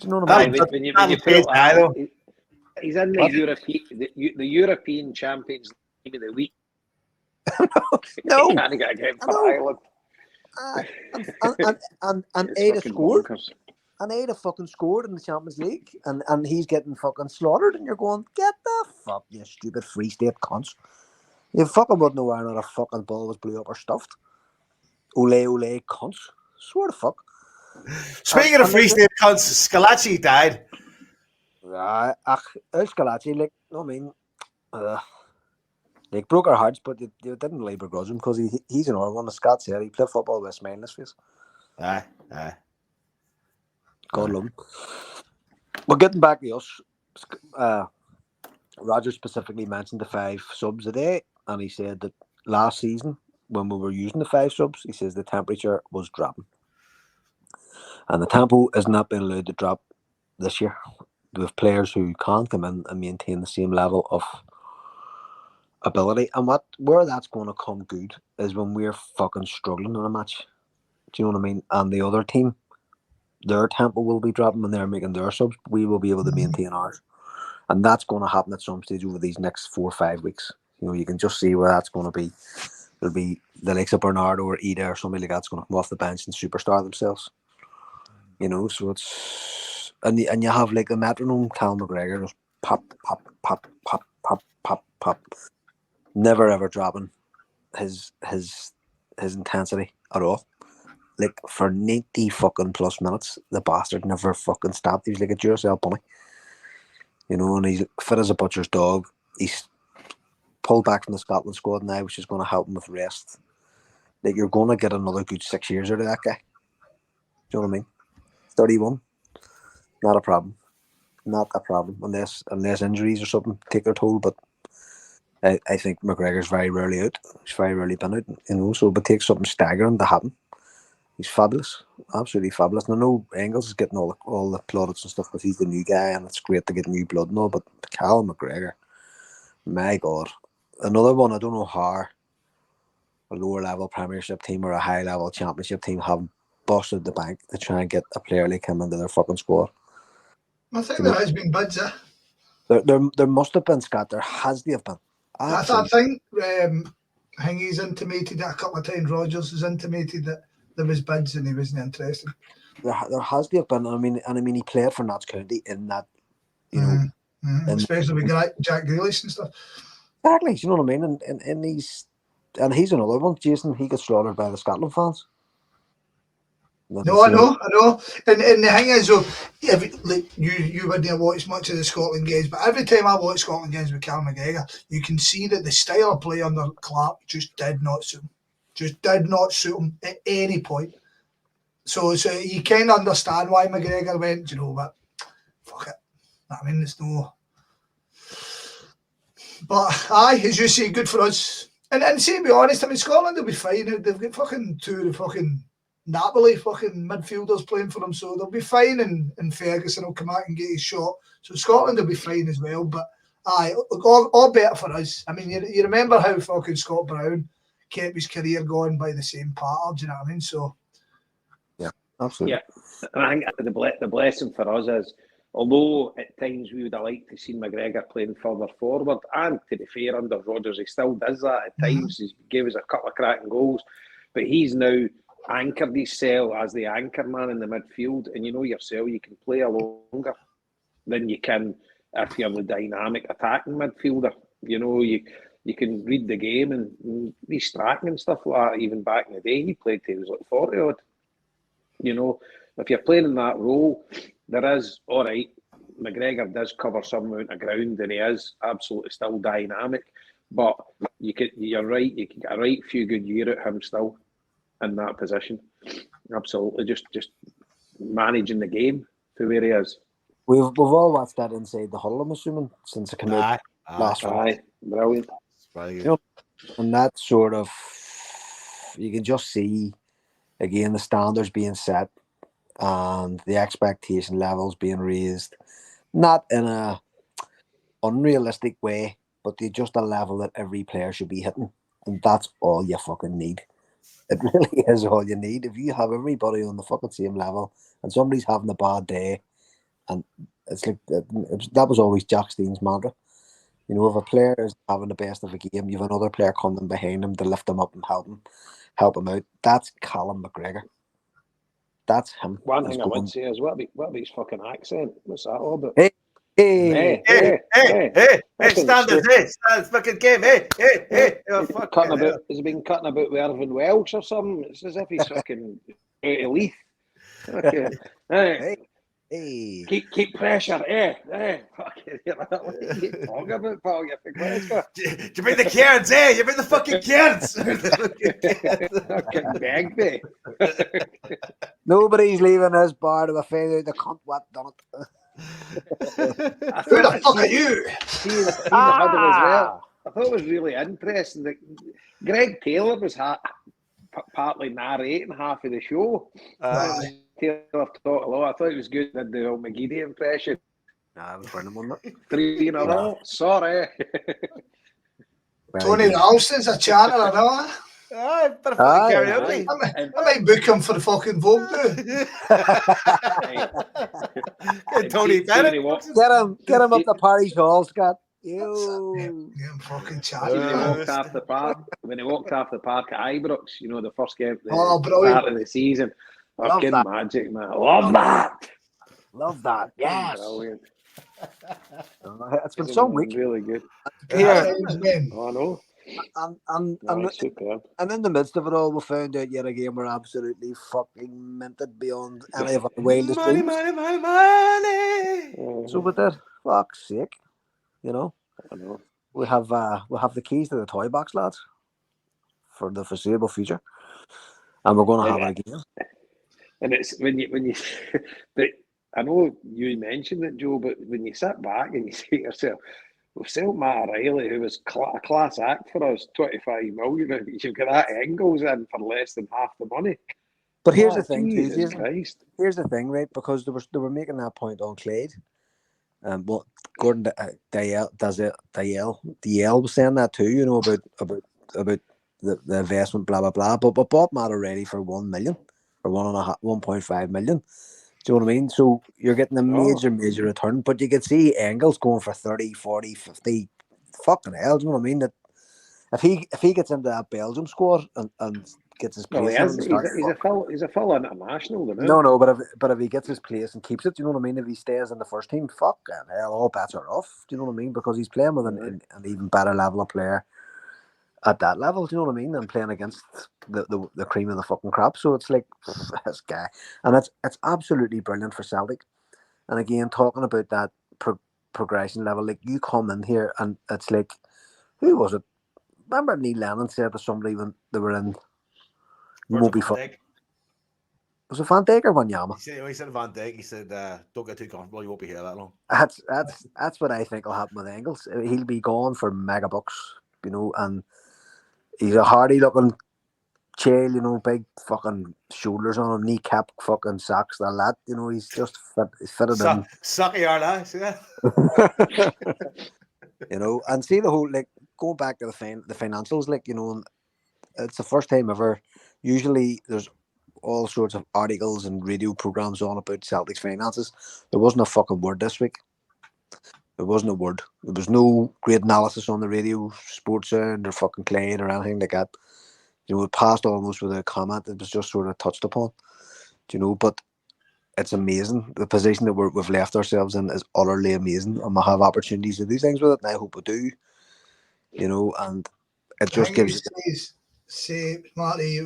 you know what I mean? When you put it like that, he's in the European Champions League of the week. No. He can't get a game for Ireland. And Ada scored. And Ada fucking scored in the Champions League, and he's getting fucking slaughtered, and you're going, get the fuck, you stupid Free State cunts. You fucking wouldn't know where another fucking ball was blew up or stuffed. Ole cunts. Swear to fuck. Speaking of Free State cunts, Scalacci died. Scalacci, like, I mean, like, broke our hearts, but they didn't really begrudge him because he's an old one. As Scott said, he played football with a smile on his face. Aye. God love him. But getting back to us, Roger specifically mentioned the 5 subs a day, and he said that last season, when we were using the 5 subs, he says the temperature was dropping. And the tempo has not been allowed to drop this year. We have players who can't come in and maintain the same level of ability. And where that's going to come good is when we're fucking struggling in a match. Do you know what I mean? And the other team their tempo will be dropping when they're making their subs. We will be able to maintain ours. And that's going to happen at some stage over these next 4 or 5 weeks. You know, you can just see where that's going to be. It'll be the likes of Bernardo or Ida or somebody like that's going to come off the bench and superstar themselves. You know, so it's... And you have like the metronome, Cal McGregor, just pop, pop, pop, pop, pop, pop, pop. Never ever dropping his intensity at all. Like for 90 fucking plus minutes, the bastard never fucking stopped. He was like a Duracell bunny. You know, and he's fit as a butcher's dog. He's pulled back from the Scotland squad now, which is going to help him with rest. Like you're going to get another good 6 years out of that guy. Do you know what I mean? 31, not a problem. Not a problem unless injuries or something take their toll. But I think McGregor's very rarely out. He's very rarely been out. You know, so it would take something staggering to happen. He's fabulous, absolutely fabulous. And I know Engels is getting all the plaudits and stuff because he's the new guy, and it's great to get new blood and all. But Cal McGregor, my God, another one. I don't know how a lower level Premiership team or a high level Championship team have busted the bank to try and get a player like him into their fucking squad. I think there has been bids, There must have been, Scott. There has to have been. I think he's intimated that a couple of times. Rogers has intimated that there was bids and he wasn't interested. There has to have been. I mean, he played for Notts County in that, you know, especially with Jack Grealish and stuff. Exactly, you know what I mean. And he's another one, Jason. He gets slaughtered by the Scotland fans. No, I know. And the thing is, though, you wouldn't have watched much of the Scotland games, but every time I watch Scotland games with Cal McGregor, you can see that the style of play under Clark just did not suit him. Just did not suit him at any point. So you can understand why McGregor went, you know what, fuck it. I mean, there's no... But, aye, as you say, good for us. And see, to be honest, I mean, Scotland will be fine. They've got fucking two of the fucking Napoli fucking midfielders playing for them, so they'll be fine, and Ferguson will come out and get his shot. So Scotland will be fine as well, but aye, all better for us. I mean, you remember how fucking Scott Brown kept his career going by the same pattern, do you know what I mean? So yeah, absolutely. Yeah, and I think the blessing for us is, although at times we would have liked to see McGregor playing further forward, and to be fair, under Rodgers, he still does that at times. He gave us a couple of cracking goals, but he's now anchored himself as the anchor man in the midfield, and you know yourself, you can play a longer than you can if you're the dynamic attacking midfielder. You know, you can read the game, and he's striking and stuff like that. Even back in the day, he played till he was like 40 odd. You know, if you're playing in that role, there is, all right, McGregor does cover some amount of ground, and he is absolutely still dynamic, but you're right, you can get a right few good year at him still in that position. Absolutely, just managing the game to where he is. We've all watched that Inside the Huddle, I'm assuming, since it came out last week. Brilliant. You know, and that sort of, you can just see again the standards being set and the expectation levels being raised, not in a unrealistic way, but to just a level that every player should be hitting, and that's all you fucking need. It really is all you need. If you have everybody on the fucking same level and somebody's having a bad day, and it's like that was always Jack Steen's mantra. You know, if a player is having the best of a game, you have another player coming behind him to lift him up and help him out. That's Callum McGregor. That's him. One thing I would say is, what about his fucking accent? What's that all about? Hey, standards, standards, fucking game, hey. Oh, fuck cutting about, has he been cutting about with Irvin Welsh or something? It's as if he's fucking out of Leith. Okay. Hey. Keep pressure, fucking, what are you talking about, pal? You bring the carrots, you bring the fucking carrots. Fucking beg me. Nobody's leaving this bar to the failure. The cunt what done it. Who the fuck are you? See in the middle as well. I thought it was really interesting that Greg Taylor was partly narrating half of the show. Taylor talked a lot. I thought it was good that the old McGeady impression. Nah, I was running one. 3 in a row. Sorry. Tony Ralston's a chanter, I know. Aye, bit of fucking Aye, karaoke. I might book him for the fucking Vogue do. Get Tony Bennett. Get him up to Parish Hall, Scott. You. Yeah, I'm fucking See chatting. when he walked off the park, at Ibrox, you know, the first game, the Oh, brilliant. start of the season. Love Fucking that. magic, man. Love that. Love that. Yes. Brilliant. It's been some week. Really good. Here, Times, man. Oh, I know. and Superb. and in the midst of it all, we found out yet again we're absolutely fucking minted beyond any of our wildest Money, dreams. money, money, money. So we did. Fuck's sake, you know. I know. We have the keys to the toy box, lads, for the foreseeable future, and we're going to have it again. And it's when you but I know you mentioned it, Joe, but when you sit back and you say to yourself, we've sold Matt O'Reilly, who was a class act for us, 25 million, and you've got that Engels in for less than half the money. But here's the thing, too, Jesus Jason. Christ. Here's the thing, right? Because they were making that point on Clade. Well, Gordon Dale was saying that too, you know, about the investment, blah blah blah. But bought Matt already for 1 million or 1.5 million. Do you know what I mean? So you're getting a major return, but you can see Engels going for 30, 40, 50. Fucking hell, do you know what I mean? That if he gets into that Belgium squad and gets his place, he's a full international. No, but if he gets his place and keeps it, do you know what I mean? If he stays in the first team, fucking hell, all bets are off. Do you know what I mean? Because he's playing with an even better level of player at that level. Do you know what I mean? And playing against the cream of the fucking crop. So it's like this guy, and it's absolutely brilliant for Celtic. And again, talking about that progression level, like you come in here and it's like, who was it? Remember Neil Lennon said to somebody when they were in. You won't be fun. Was it Van Dijk or Wanyama? He said Van Dijk. He said, "Don't get too comfortable. You won't be here that long." That's what I think will happen with Engels. He'll be gone for mega bucks, you know, and he's a hardy looking chail, you know, big fucking shoulders on him, kneecap, fucking socks, that lad. You know, he's just fitted in. Sucky are see that? You know, and see the whole like going back to the financials, like, you know, it's the first time ever. Usually there's all sorts of articles and radio programs on about Celtic's finances. There wasn't a fucking word this week. There wasn't a word. There was no great analysis on the radio, Sports Sound or fucking Clade or anything like that. You know, it passed almost without a comment. It was just sort of touched upon. You know, but it's amazing. The position that we've left ourselves in is utterly amazing, and we have opportunities to do things with it, and I hope we do. You know, and it just gives. Say, Marty,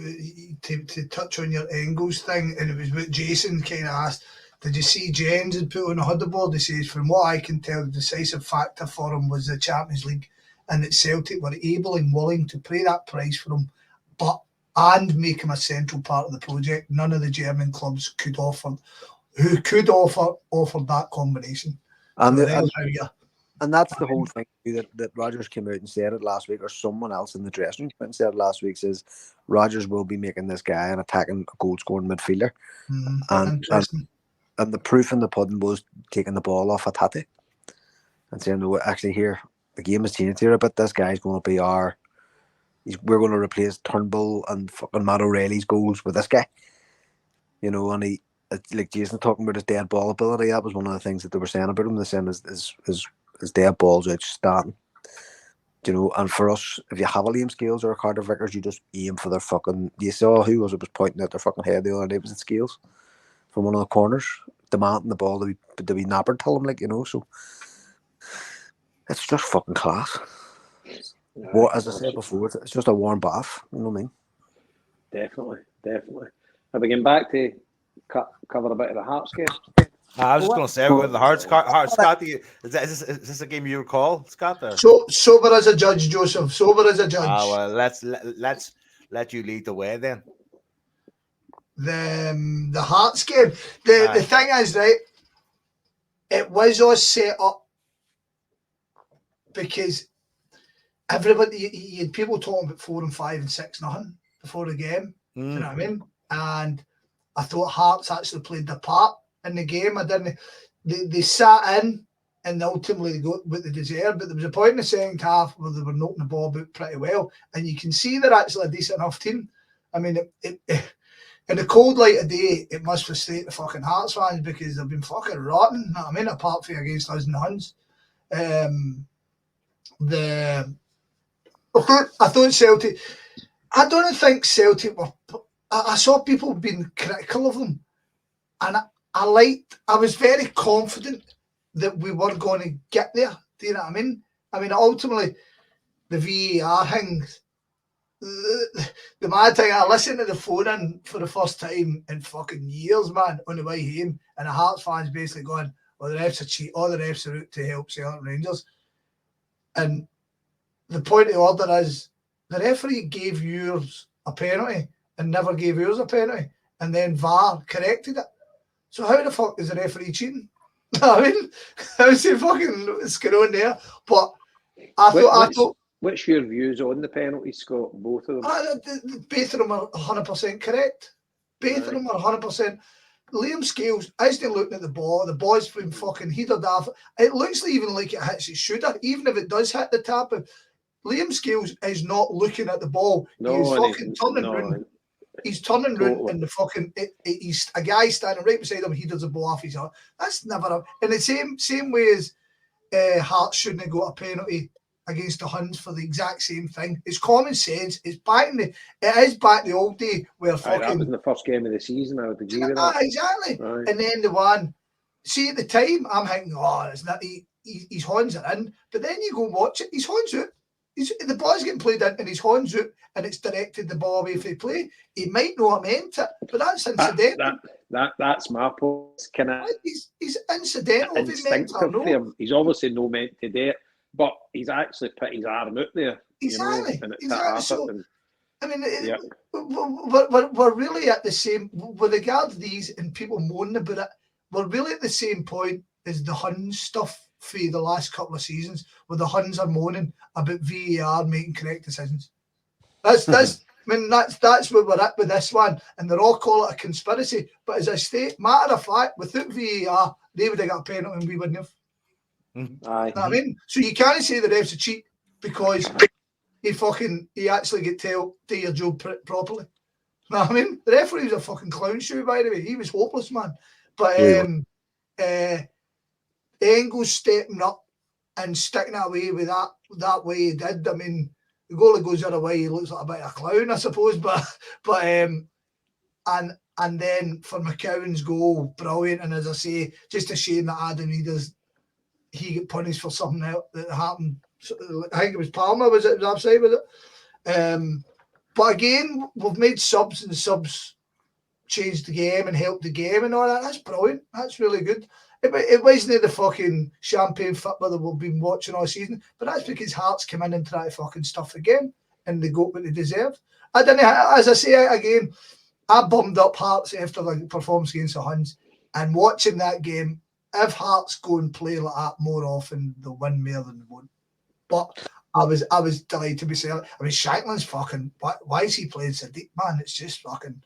to touch on your Engels thing, and it was what Jason kind of asked. Did you see Jens had put on a huddleboard? He says, from what I can tell, the decisive factor for him was the Champions League, and that Celtic were able and willing to pay that price for him, and make him a central part of the project. None of the German clubs could offer that combination. And that's the whole thing that Rodgers came out and said it last week, or someone else in the dressing room came out and said it last week, says Rodgers will be making this guy an attacking, goal-scoring midfielder. And the proof in the pudding was taking the ball off Hatate and saying, no, actually here, the game has changed here a bit. This guy's going to be we're going to replace Turnbull and fucking Matt O'Reilly's goals with this guy. You know, and it's like Jason talking about his dead ball ability. That was one of the things that they were saying about him. They're saying his dead ball's outstanding. You know, and for us, if you have a Liam Scales or a Carter Vickers, you just aim for their fucking. You saw who was pointing at their fucking head the other day. Was it Scales from one of the corners, demanding the ball to be nappered to him, like, you know. So it's just fucking class. Well, as I said before, it's just a warm bath. You know what I mean? Definitely. Have we gone back to cover a bit of the Hearts game? I was just going to say, with the Hearts, Scott, is this a game you recall, Scott? There? So sober as a judge, Joseph. Sober as a judge. Well, let's let you lead the way then. The Hearts game. The thing is, right, it was all set up because everybody, you had people talking about 4 and 5 and 6-0 before the game. Do you know what I mean? And I thought Hearts actually played their part in the game. I didn't. They sat in and ultimately they got what they deserved. But there was a point in the second half where they were knocking the ball about pretty well, and you can see they're actually a decent enough team. I mean, in the cold light of day, it must frustrate the fucking Hearts fans because they've been fucking rotten. You know what I mean, apart from against us and the Huns. I thought Celtic. I don't think Celtic were. I saw people being critical of them, and I was very confident that we were going to get there. Do you know what I mean? I mean, ultimately, the VAR things. The mad thing, I listened to the phone in for the first time in fucking years, man, on the way home, and the Hearts fans basically going, well, the refs are cheat, all the refs are out to help Celtic Rangers. And the point of the order is, the referee gave yours a penalty and never gave yours a penalty, and then VAR corrected it. So how the fuck is the referee cheating? I mean, how's he fucking what's going on there? But I thought. What's your views on the penalties, Scott? Both of them? Both of them are 100% correct. Both of them are 100%. Liam Scales isn't looking at the ball. The ball's been fucking headed off. It looks even like it hits it should have, even if it does hit the tap. Liam Scales is not looking at the ball. He's fucking turning round. He's turning round and the fucking he's a guy standing right beside him. He does the ball off his arm. That's never in the same way as Hearts shouldn't have got a penalty against the Huns for the exact same thing. It's common sense. It is back the old day where fucking that was in the first game of the season. I would agree with that. Exactly. Right. And then the one, see at the time, I'm thinking, oh, it's not his horns are in. But then you go and watch it, his horns out. The ball's getting played in and his horns out, and it's directed the ball away from play. He might know what meant it, but that's incidental. That's my point. He's incidental. Instinctive. He's obviously no meant to do it. But he's actually put his arm out there. Exactly. You know, exactly. So, I mean, we're really at the same, with regard to these and people moaning about it, we're really at the same point as the Huns stuff for the last couple of seasons, where the Huns are moaning about VAR making correct decisions. That's where we're at with this one. And they're all call it a conspiracy. But as I state, matter of fact, without VAR, they would have got a penalty and we wouldn't have. Aye. You know what I mean? So you can't say the refs are cheat because he actually get told do your job properly. You know what I mean? The referee was a fucking clown shoe, by the way. He was hopeless, man. But Engels stepping up and sticking it away with that way he did. I mean, the goalie goes the other way, he looks like a bit of a clown, I suppose. But and then for McCowan's goal, brilliant. And as I say, just a shame that Adam Reeder's he got punished for something that happened. I think it was Palmer, was it? Was offside with it? But again, we've made subs and subs changed the game and helped the game and all that. That's brilliant. That's really good. It wasn't the fucking champagne football that we've been watching all season, but that's because Hearts come in and try to fucking stuff again and they got what they deserved. I don't know, as I say again, I bummed up Hearts after the performance against the Huns, and watching that game, if Hearts go and play like that more often, they'll win more than they won't. But I was delighted to be saying. I mean, Shanklin's fucking. Why is he playing so deep, man? It's just fucking.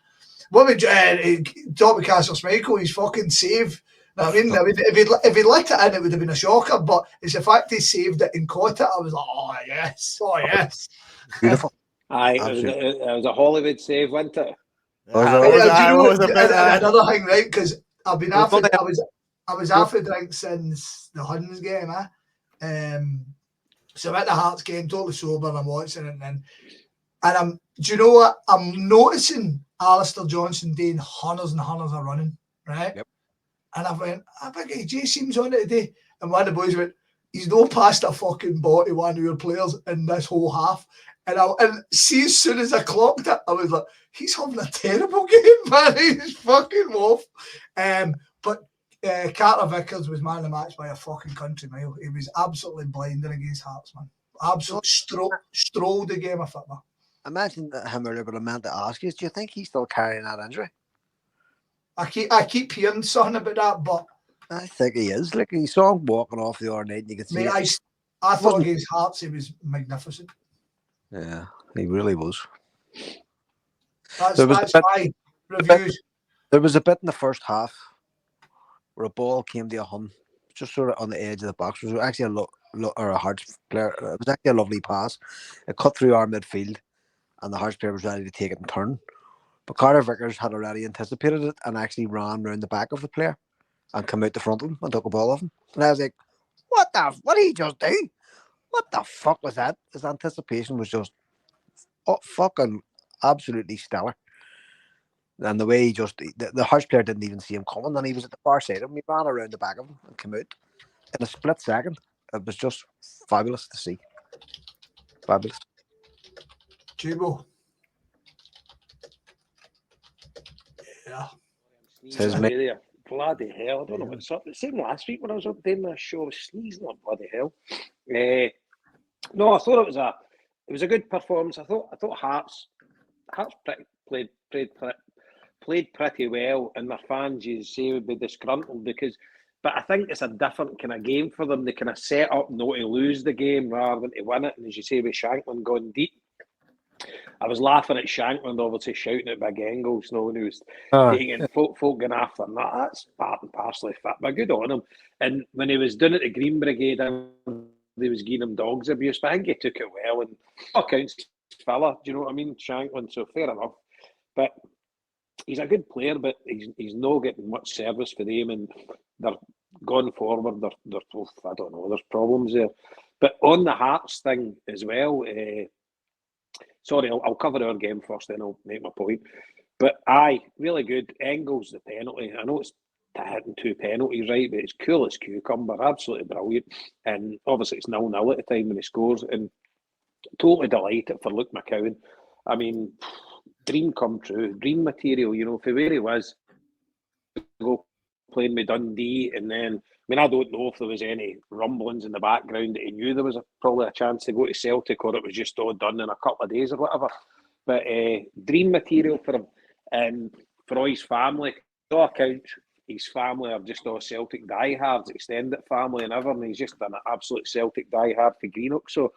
What would talk with Castle Schmeichel? He's fucking save. I mean, if he let it in, it would have been a shocker. But it's the fact he saved it and caught it. I was like, oh yes. Beautiful. Aye, it was a Hollywood save, wasn't it? Another thing, right? Because I've been after. I was after drink since the Huns game, so I'm at the Hearts game, totally sober, and I'm watching it, and I'm. Do you know what? I'm noticing Alistair Johnson doing hunters and hunters are running, right? Yep. And I went, I think Jay seems on it today, and one of the boys went, he's no past a fucking ball to one of your players in this whole half. And see, as soon as I clocked it, I was like, he's having a terrible game, man. He's fucking off. But Carter Vickers was man of the match by a fucking country mile. He was absolutely blinding against Hearts, man. Absolutely strolled the game of football. Imagine him earlier, but I meant to ask you, do you think he's still carrying that injury? I keep hearing something about that, but I think he is. Like, you saw him walking off the other night and you could see I thought against Hearts he was magnificent. Yeah, he really was. That's my reviews. There was a bit in the first half where a ball came to a Hun, just sort of on the edge of the box. It was actually a Hearts player. It was actually a lovely pass. It cut through our midfield, and the Hearts player was ready to take it and turn. But Carter Vickers had already anticipated it and actually ran round the back of the player and come out the front of him and took a ball off him. And I was like, what did he just do? What the fuck was that? His anticipation was just fucking absolutely stellar. And the way he just, the Hearts player didn't even see him coming, and he was at the far side of him. He ran around the back of him and came out in a split second. It was just fabulous to see. Fabulous. Jubo. Yeah. Says me. There. Bloody hell. I don't know what's up. The same last week when I was up doing my show, I was sneezing like bloody hell. No, I thought it was a good performance. I thought Hearts played pretty well, and their fans, you say, would be disgruntled but I think it's a different kind of game for them. They kind of set up not to lose the game rather than to win it. And as you say, with Shankland going deep, I was laughing at Shankland, obviously shouting at Big Engels, when he was taking folk going after him. That's part and parcel of it, but good on him. And when he was doing it to Green Brigade, they was giving him dogs abuse, but I think he took it well. And accounts fella, do you know what I mean? Shankland, so fair enough. But he's a good player, but he's not getting much service for them, and they're going forward. They're I don't know. There's problems there. But on the Hearts thing as well. Sorry, I'll cover our game first, then I'll make my point. But really good. Engels the penalty. I know it's hitting 2 penalties, right? But it's cool as cucumber, absolutely brilliant. And obviously it's 0-0 at the time when he scores. And totally delighted for Luke McCowan. I mean, dream come true, dream material, for where he was, go playing with Dundee, and then, I don't know if there was any rumblings in the background that he knew there was probably a chance to go to Celtic, or it was just all done in a couple of days or whatever. But dream material for him, and for all his family. No account, his family are just all Celtic diehards, extended family and everything. He's just an absolute Celtic diehard for Greenock. So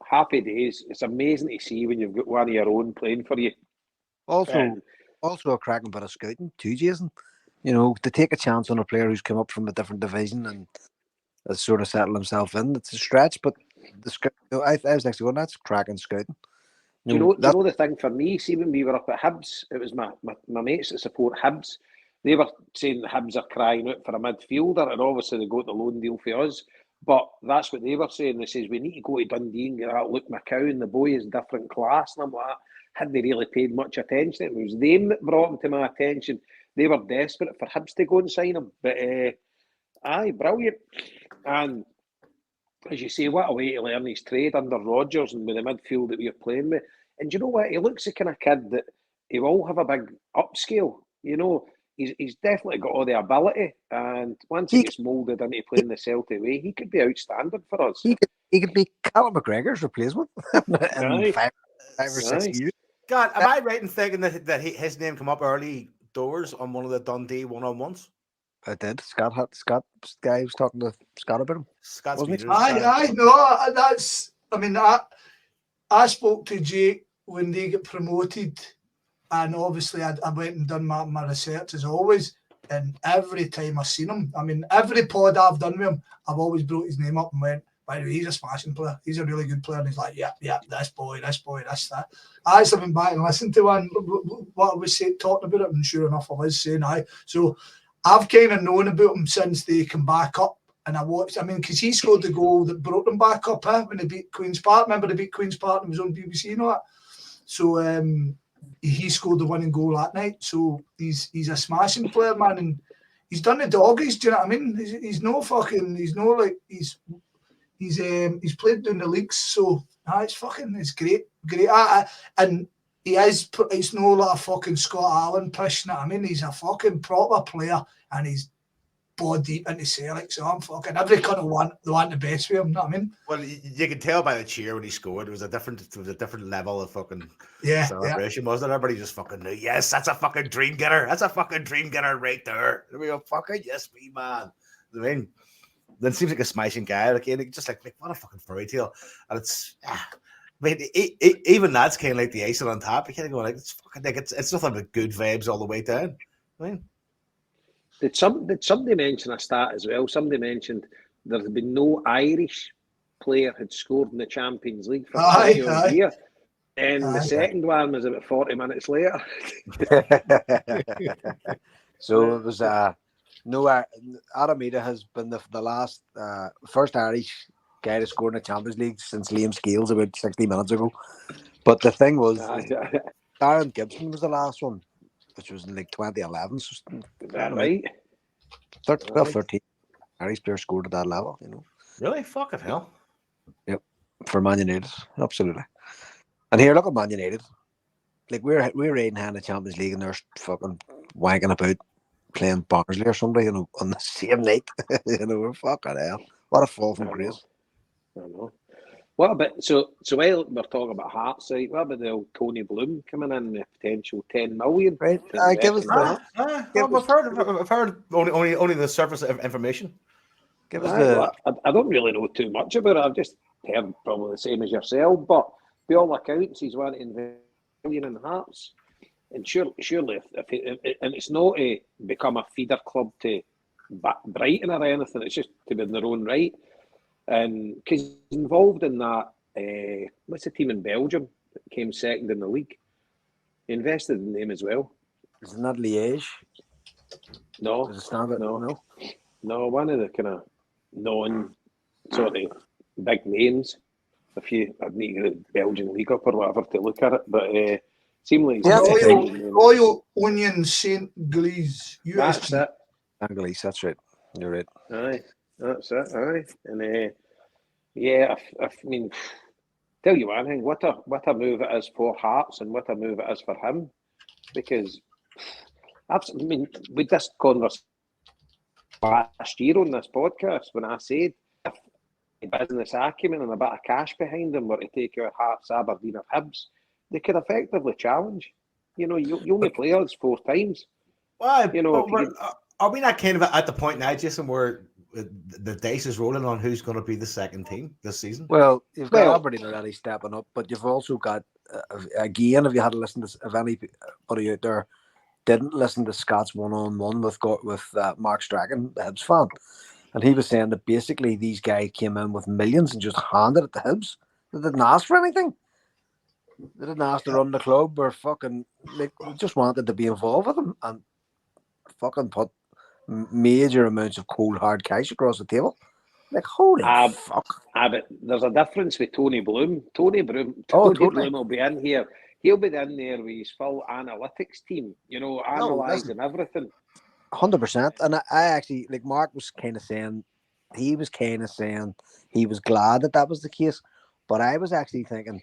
happy days. It's amazing to see when you've got one of your own playing for you. Also a cracking bit of scouting too, Jason. To take a chance on a player who's come up from a different division and has sort of settled himself in. It's a stretch, but I was actually going, that's cracking scouting. Do you know the thing for me? See, when we were up at Hibs, it was my mates that support Hibs. They were saying the Hibs are crying out for a midfielder, and obviously they got the loan deal for us. But that's what they were saying. They says, we need to go to Dundee and get that Luke McCowan. The boy is different class. And I'm like, had they really paid much attention? It was them that brought him to my attention. They were desperate for Hibs to go and sign him. But, brilliant. And as you say, what a way to learn his trade under Rodgers and with the midfield that we are playing with. And do you know what? He looks the kind of kid that he will have a big upscale. He's definitely got all the ability, and once he gets moulded into playing the Celtic way, he could be outstanding for us. He could be Callum McGregor's replacement in 5 or 6 years. God, am I right in thinking that his name come up early doors on one of the Dundee one-on-ones? I did. Scott guy was talking to Scott about him. Scott's I know. That's. I spoke to Jake when they get promoted. And obviously, I went and done my research as always. And every time I've seen him, every pod I've done with him, I've always brought his name up and went, by the way, he's a smashing player. He's a really good player. And he's like, yeah, this boy, this, that. I actually went back and listened to what I was talking about it, and sure enough, I was saying aye. So I've kind of known about him since they came back up. And I watched, because he scored the goal that brought them back up, when they beat Queen's Park. Remember they beat Queen's Park and it was on BBC and all that? So, he scored the winning goal that night, so he's a smashing player, man, and he's done the doggies. Do you know what I mean? He's played down the leagues, so it's great. And he's no like a fucking Scott Allen pushing it. He's a fucking proper player, and he's ball deep into Celtic, so I'm fucking every kind of want the best for him. You know what I mean? Well, you could tell by the cheer when he scored. It was a different level of fucking celebration, wasn't it? Everybody just fucking knew. Yes, that's a fucking dream getter. That's a fucking dream getter right there. We go fucking yes, me man. Then it seems like a smashing guy. Like just like what a fucking fairy tale. And it's even that's kind of like the icing on top. You kind of go like it's fucking like it's nothing but good vibes all the way down. Did somebody mention a stat as well? Somebody mentioned there had been no Irish player had scored in the Champions League for 20 odd years. And the second one was about 40 minutes later. So it was no. Arameda has been the last first Irish guy to score in the Champions League since Liam Scales about 60 minutes ago. But the thing was, Darren Gibson was the last one, which was in like 2011. So is that right? 13 Irish players scored at that level, you know. Really? Fucking hell. Yep. For Man United. Absolutely. And here, look at Man United. Like, we're riding hand in the Champions League and they're fucking wanking about playing Barnsley or somebody, you know, on the same night. You know, we're fucking hell. What a fall from grace. I know. What about, so while we're talking about Hearts, right, what about the old Tony Bloom coming in with potential 10 million? Right. Give us the... I've heard only the surface of information. Give us the... I don't really know too much about it. I've just heard probably the same as yourself, but by all accounts, he's wanting to invest $1 million in Hearts. And surely and it's not to become a feeder club to Brighton or anything, it's just to be in their own right. And because he's involved in that, what's the team in Belgium that came second in the league? He invested in them as well. Isn't that Liège? No, one of the kind of known sort of big names. If you, I'd need to get the Belgian league up or whatever to look at it, but seemed like Royal Onion Saint Gilles. That's it. Anglis, that's right. You're right. Aye, that's it. Aye, and yeah, I mean, tell you one thing. What a move it is for Hearts, and what a move it is for him, because with this conversation last year on this podcast, when I said if a business acumen and a bit of cash behind them were to take out Hearts, Aberdeen, or Hibs, they could effectively challenge. You know, you only play us 4 times. Well, you know, are we not kind of at the point now, Jason, where the dice is rolling on who's going to be the second team this season? Well, you've got Aberdeen already stepping up, but you've also got, again, if you had to listen to, if anybody out there didn't listen to Scott's one-on-one with Mark Strachan, the Hibs fan, and he was saying that basically these guys came in with millions and just handed it to Hibs. They didn't ask for anything. They didn't ask to run the club or fucking, they just wanted to be involved with them and fucking put major amounts of cold hard cash across the table. Like, holy fuck. But there's a difference with Tony Bloom. Totally. Bloom will be in here. He'll be in there with his full analytics team, you know, analysing everything. 100%. And I actually, like Mark was kind of saying he was glad that was the case. But I was actually thinking,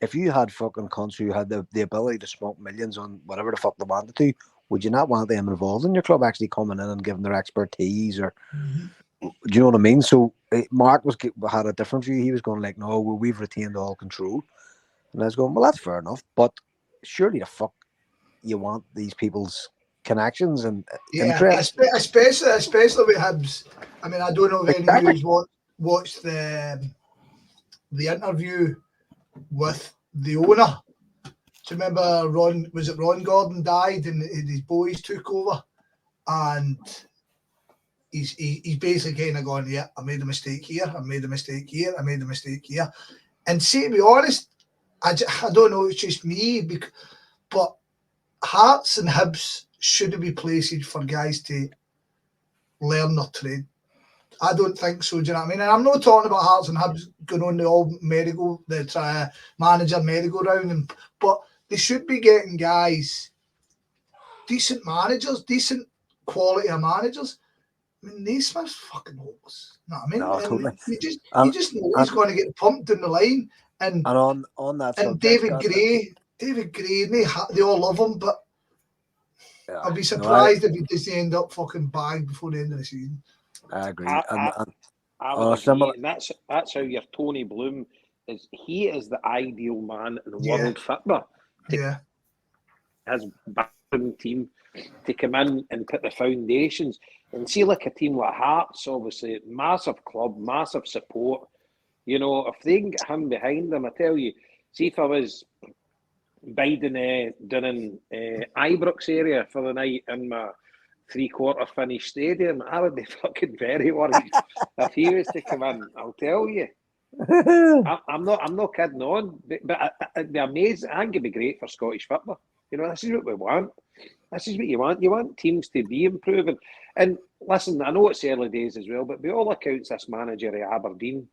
if you had fucking cunts who had the ability to smoke millions on whatever the fuck they wanted to, would you not want them involved in your club actually coming in and giving their expertise? Or do you know what I mean? So Mark had a different view. He was going like, no, well, we've retained all control. And I was going, well, that's fair enough. But surely the fuck you want these people's connections and interest. Especially with Hibs. I mean, I don't know if any of you watched the interview with the owner. Do you remember Ron Gordon died and his boys took over, and he's basically kind of gone, yeah, I made a mistake here, I made a mistake here, I made a mistake here. And see, to be honest, I don't know, it's just me, but Hearts and Hibs shouldn't be places for guys to learn their trade. I don't think so. Do you know what I mean? And I'm not talking about Hearts and Hibs going on the old manager merry-go-round, but they should be getting guys, decent managers, decent quality of managers. I mean, Naismith's fucking hopeless. You know what I mean? No, totally. You just know he's going to get pumped down the line. And on that subject, David Gray, they all love him, but I'll be surprised if he doesn't end up fucking bagged before the end of the season. I agree. I would agree. And that's how your Tony Bloom is. He is the ideal man in world football. His backroom team to come in and put the foundations. And see, like a team like Hearts, obviously, massive club, massive support. You know, if they can get him behind them, I tell you, see if I was Biden down in Ibrox area for the night in my three-quarter finished stadium, I would be fucking very worried if he was to come in. I'll tell you. I'm not kidding on, but it'd be amazing. I think it'd be great for Scottish football. You know, this is what we want. This is what you want. You want teams to be improving. And listen, I know it's early days as well, but by all accounts, this manager at Aberdeen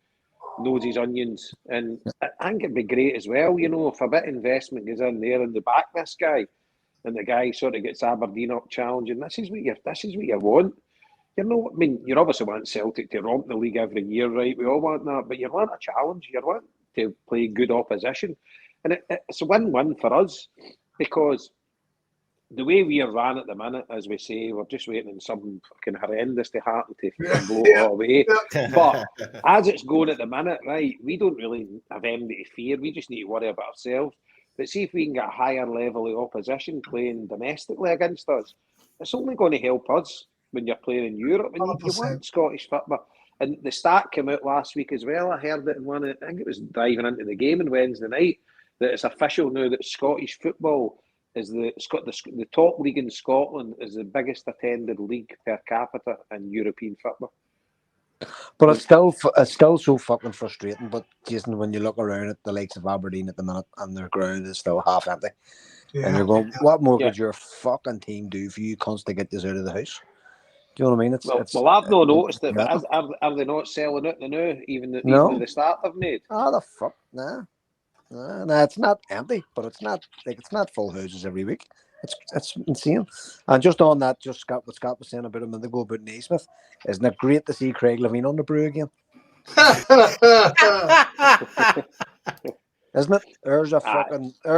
knows his onions, and I think it'd be great as well. You know, if a bit of investment goes in there and they back this guy, and the guy sort of gets Aberdeen up challenging. This is what you want. You know, I mean, you obviously want Celtic to romp the league every year, right? We all want that, but you want a challenge. You want to play good opposition, and it's a win-win for us because the way we are ran at the minute, as we say, we're just waiting on something fucking horrendous to happen to blow it all away. But as it's going at the minute, right, we don't really have anything to fear. We just need to worry about ourselves. But see if we can get a higher level of opposition playing domestically against us. It's only going to help us when you're playing in Europe. And you want Scottish football. And the stat came out last week as well. I heard it in one, I think it was diving into the game on Wednesday night, that it's official now that Scottish football is the top league in Scotland is the biggest attended league per capita in European football. But it's still so fucking frustrating. But Jason, when you look around at the likes of Aberdeen at the minute and their ground is still half empty, and you're going, what more could your fucking team do for you constantly get this out of the house? Do you know what I mean? Well, I've not noticed it, but are they not selling it now? Even at the start they've made. The fuck, nah, it's not empty, but it's not full houses every week. It's insane. And just on that, what Scott was saying about a minute ago about Naismith, isn't it great to see Craig Levine on the brew again? Isn't it? There's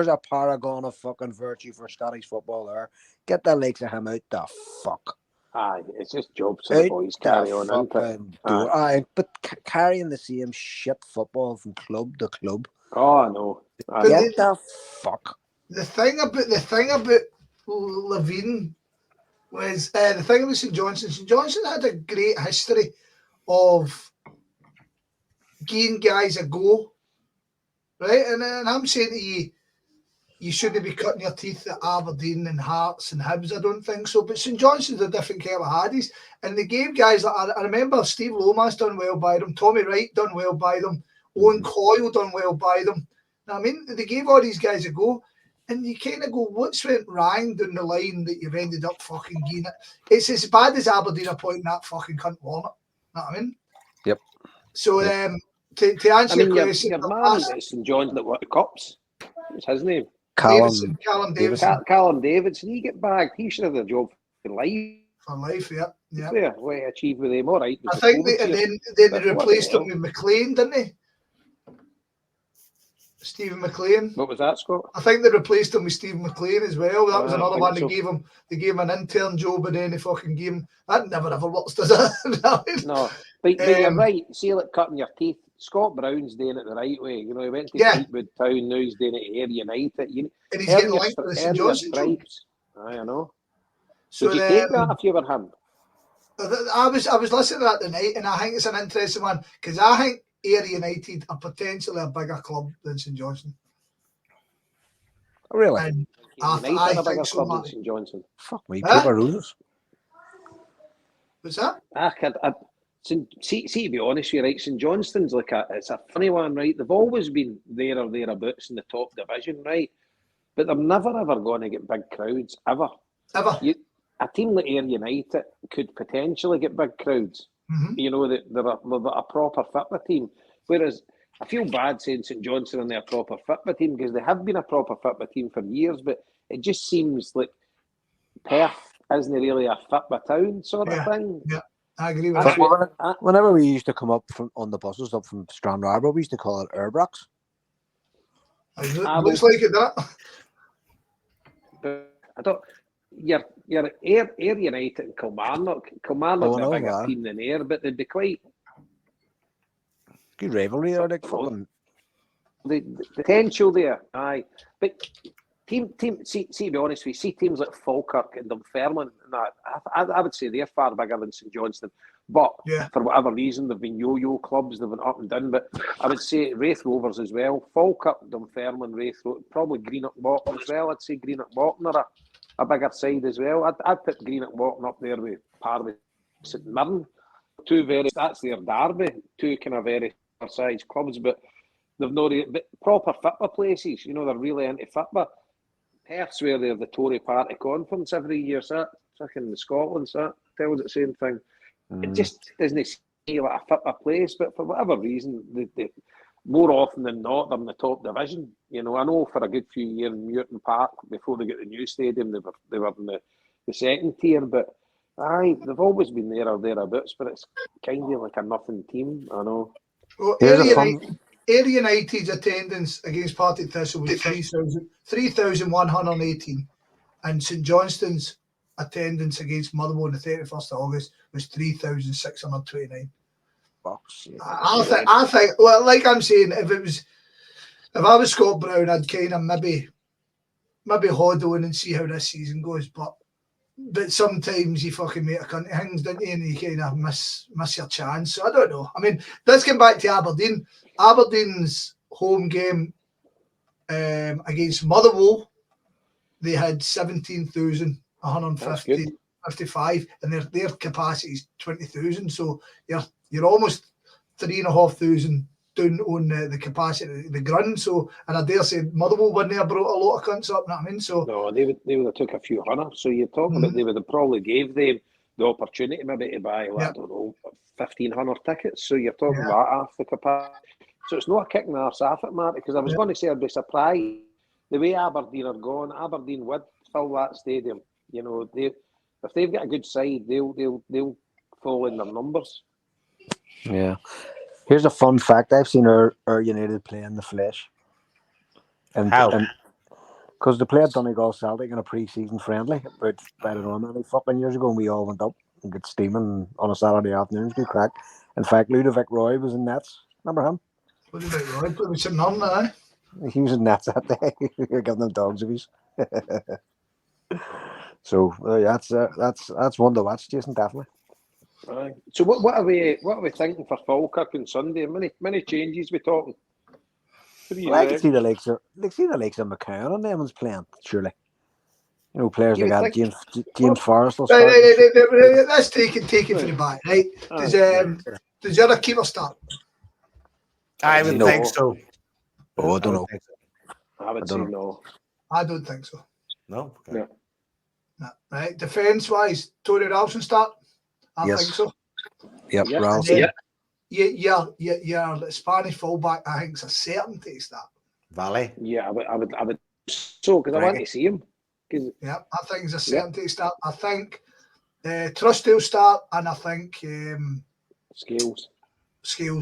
a paragon of fucking virtue for Scottish football there. Get the likes of him out the fuck. Aye, it's just jobs for the boys carry on into. But carrying the same shit football from club to club. Oh, I know. Get the fuck. The thing about Levine was the thing about St Johnstone. St Johnstone had a great history of giving guys a go, right? And I'm saying to you, you shouldn't be cutting your teeth at Aberdeen and Hearts and Hibs. I don't think so. But St Johnstone's a different kettle of haddies. And they gave guys like, I remember Steve Lomas done well by them, Tommy Wright done well by them, Owen Coyle done well by them. I mean, they gave all these guys a go. And you kind of go, what's went wrong down the line that you've ended up fucking getting it? It's as bad as Aberdeen appointing that fucking cunt Warner. Know what I mean? Yep. So, to answer your question... Your man at St John's that won the Cups, what's his name? Callum Davidson. Callum Davidson. He get bagged. He should have the job for life. For life, yeah. Yeah, what he achieved with him, all right. I think then they replaced him with McLean, didn't they? Stephen McLean. What was that, Scott? I think they replaced him with Stephen McLean as well. That was another one they gave him. They gave him an intern job, and then they fucking gave him. That never ever works, does it? No, but you're right. See, like cutting your teeth. Scott Brown's doing it the right way. You know, he went to Fleetwood Town. Now he's doing it at Ayr United. And he's getting linked with the St Johnstone. I know. So would you take that if you were him? I was listening to that tonight, and I think it's an interesting one because I think Ayr United are potentially a bigger club than St Johnstone. Really? And I think a bigger so, club than St Johnstone. Fuck me, paper rules. What's that? See, to be honest with you, right, St Johnstone's like it's a funny one, right? They've always been there or thereabouts in the top division, right? But they're never ever going to get big crowds, ever. Ever. A team like Ayr United could potentially get big crowds. Mm-hmm. You know, that they're a proper football team. Whereas I feel bad saying St Johnstone are a proper football team because they have been a proper football team for years, but it just seems like Perth isn't really a football town sort of thing. Yeah, I agree with that. Whenever we used to come up on the buses up from Strand Harbour, we used to call it Airbrox. Looks like it, that. But I don't. You're Ayr United and Kilmarnock. Kilmarnock are a bigger team than Ayr, but they'd be quite good rivalry. Or like fucking the potential there. Aye, but team. See, to be honest, we see teams like Falkirk and Dunfermline. And that I would say they're far bigger than St Johnstone. But for whatever reason, they've been yo-yo clubs. They've been up and down. But I would say Raith Rovers as well. Falkirk, Dunfermline, Raith, probably Greenock Morton as well. I'd say Greenock Morton are a bigger side as well. I'd put Greenock Walking up there with Parry, St Mirren. That's their derby. Two kind of very sized clubs, but they've not but proper football places. You know, they're really into football. Perth's where they have the Tory Party conference every year. So that fucking in Scotland, so that tells it the same thing. It just doesn't seem like a football place, but for whatever reason, they more often than not, they're in the top division. You know, I know for a good few years in Muirton Park, before they got the new stadium, they were in the second tier, but they've always been there or thereabouts, but it's kind of like a nothing team, I know. Well, Ayr United's attendance against Partick Thistle was 3,118, and St Johnstone's attendance against Motherwell on the 31st of August was 3,629. I think, well, like I'm saying, if I was Scott Brown, I'd kind of maybe hodl in and see how this season goes, but sometimes you fucking make a cunt of things, don't you? And you kind of miss your chance. So I don't know. I mean, let's get back to Aberdeen. Aberdeen's home game against Motherwell, they had 17,155, and their capacity is 20,000. So you're almost 3,500 down on the capacity, the ground. So, and I dare say Motherwell wouldn't have brought a lot of cunts up, you know what I mean? So no, they would have took a few hundred. So you're talking about they would have probably gave them the opportunity maybe to buy, I don't know, 1,500 tickets. So you're talking about half the capacity. So it's not a kick in the arse off it, Marty, because I was going to say I'd be surprised the way Aberdeen are gone. Aberdeen would fill that stadium. You know, if they've got a good side, they'll fall in their numbers. Yeah. Here's a fun fact. I've seen our United play in the flesh. And how? Because they played Donegal Celtic in a pre-season friendly about, I don't know, many fucking years ago, and we all went up and got steaming on a Saturday afternoon. Good crack. In fact, Ludovic Roy was in nets. Remember him? Ludovic Roy put me sitting on that. He was in nets that day. You're giving them dogs of his. So that's one to watch, Jason, definitely. Right. So what are we thinking for Falkirk on Sunday? Many changes we talking. Well, I can see the likes of McCann and them playing, surely. You know, players like that, James Forrest will start. Let's take it for the back, right? Does the other keeper start? I would think so. Oh, I don't know. I would say no. I don't think so. No? Okay. No. Right. Defence-wise, Tony Ralston start? I think so. Yep, Ralston. Yeah, the Spanish fullback, I think it's a certainty start. Valley? Yeah, I would so, because I want to see him. Yeah, I think it's a certainty start. I think Trusty will start, and I think Scales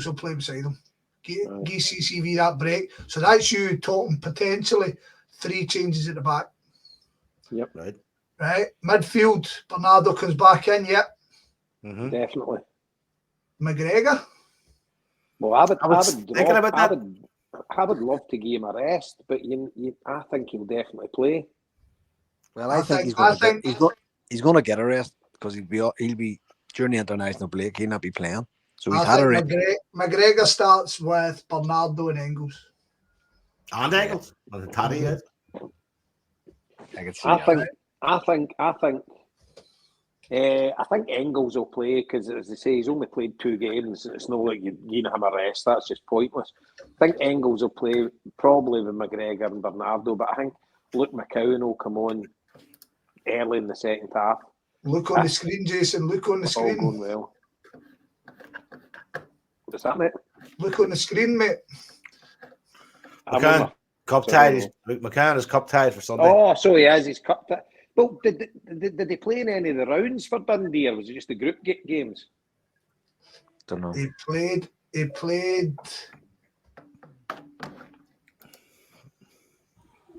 will play beside him. Give CCV that break. So that's you talking potentially 3 changes at the back. Yep. Right. Midfield, Bernardo comes back in, Definitely. McGregor? Well, I would love to give him a rest, but I think he'll definitely play. Well, I think he's going to get a rest because he'll be during the international break. He'll not be playing, so he's had a rest. McGregor starts with Bernardo and Engels. And Engels, the Taddy yet. I can see. I think Engels will play because, as they say, he's only played 2 games. It's not like you give him a rest. That's just pointless. I think Engels will play probably with McGregor and Bernardo, but I think Luke McCowan will come on early in the second half. Look on the screen, Jason. Look on the screen. All going well. What's that, mate? Look on the screen, mate. McCann, cup tied. McCann is cup tied for Sunday. Oh, so he is. He's cup tied. Well, did they play in any of the rounds for Dundee, or was it just the group games? Don't know. He played.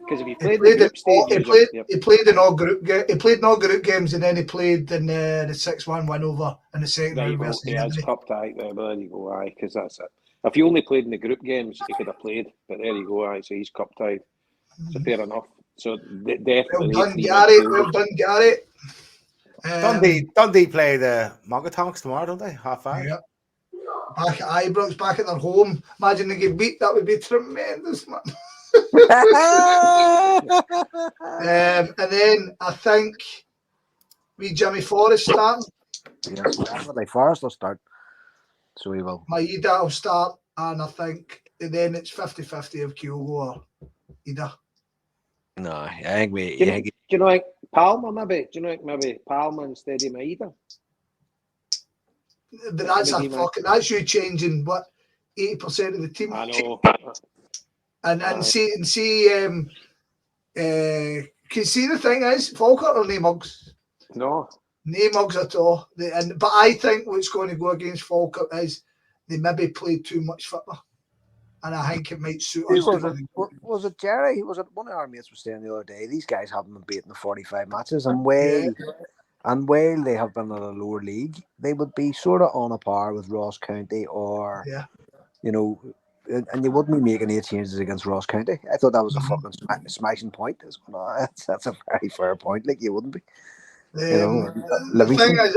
Because if he played the group stage, he played in all group. He played in all group games, and then he played in the 6-1 win over in the second round. Yeah, it's cup tie. But there you go. Aye, because that's it. If you only played in the group games, he could have played. But there you go. Aye, so he's cup tied. So fair enough. So definitely. Well done, Gary. Dundee play the Mogatonks tomorrow, don't they? 5:30. Yeah. Back at Ibrox, back at their home. Imagine they get beat. That would be tremendous, man. And then I think we Jimmy Forrest starting. Yes, definitely. Forrest will start. So he will. Maeda will start, and I think then it's 50-50 of Kyogo or Ida. No, I think we. Do you know like Palmer maybe? Do you know like maybe Palmer instead of Maeda? But that's you changing what 80% of the team. I know. And see can you see the thing is Falkirk or nae mugs? No. Nae mugs at all. But I think what's going to go against Falkirk is they maybe played too much football. And I think it might suit us. Was it Jerry? Was it one of our mates was saying the other day? These guys haven't been beaten in 45 matches, and while they have been in a lower league, they would be sort of on a par with Ross County or and you wouldn't be making 8 changes against Ross County. I thought that was a fucking smashing point. That's a very fair point. Like you wouldn't be. The thing is,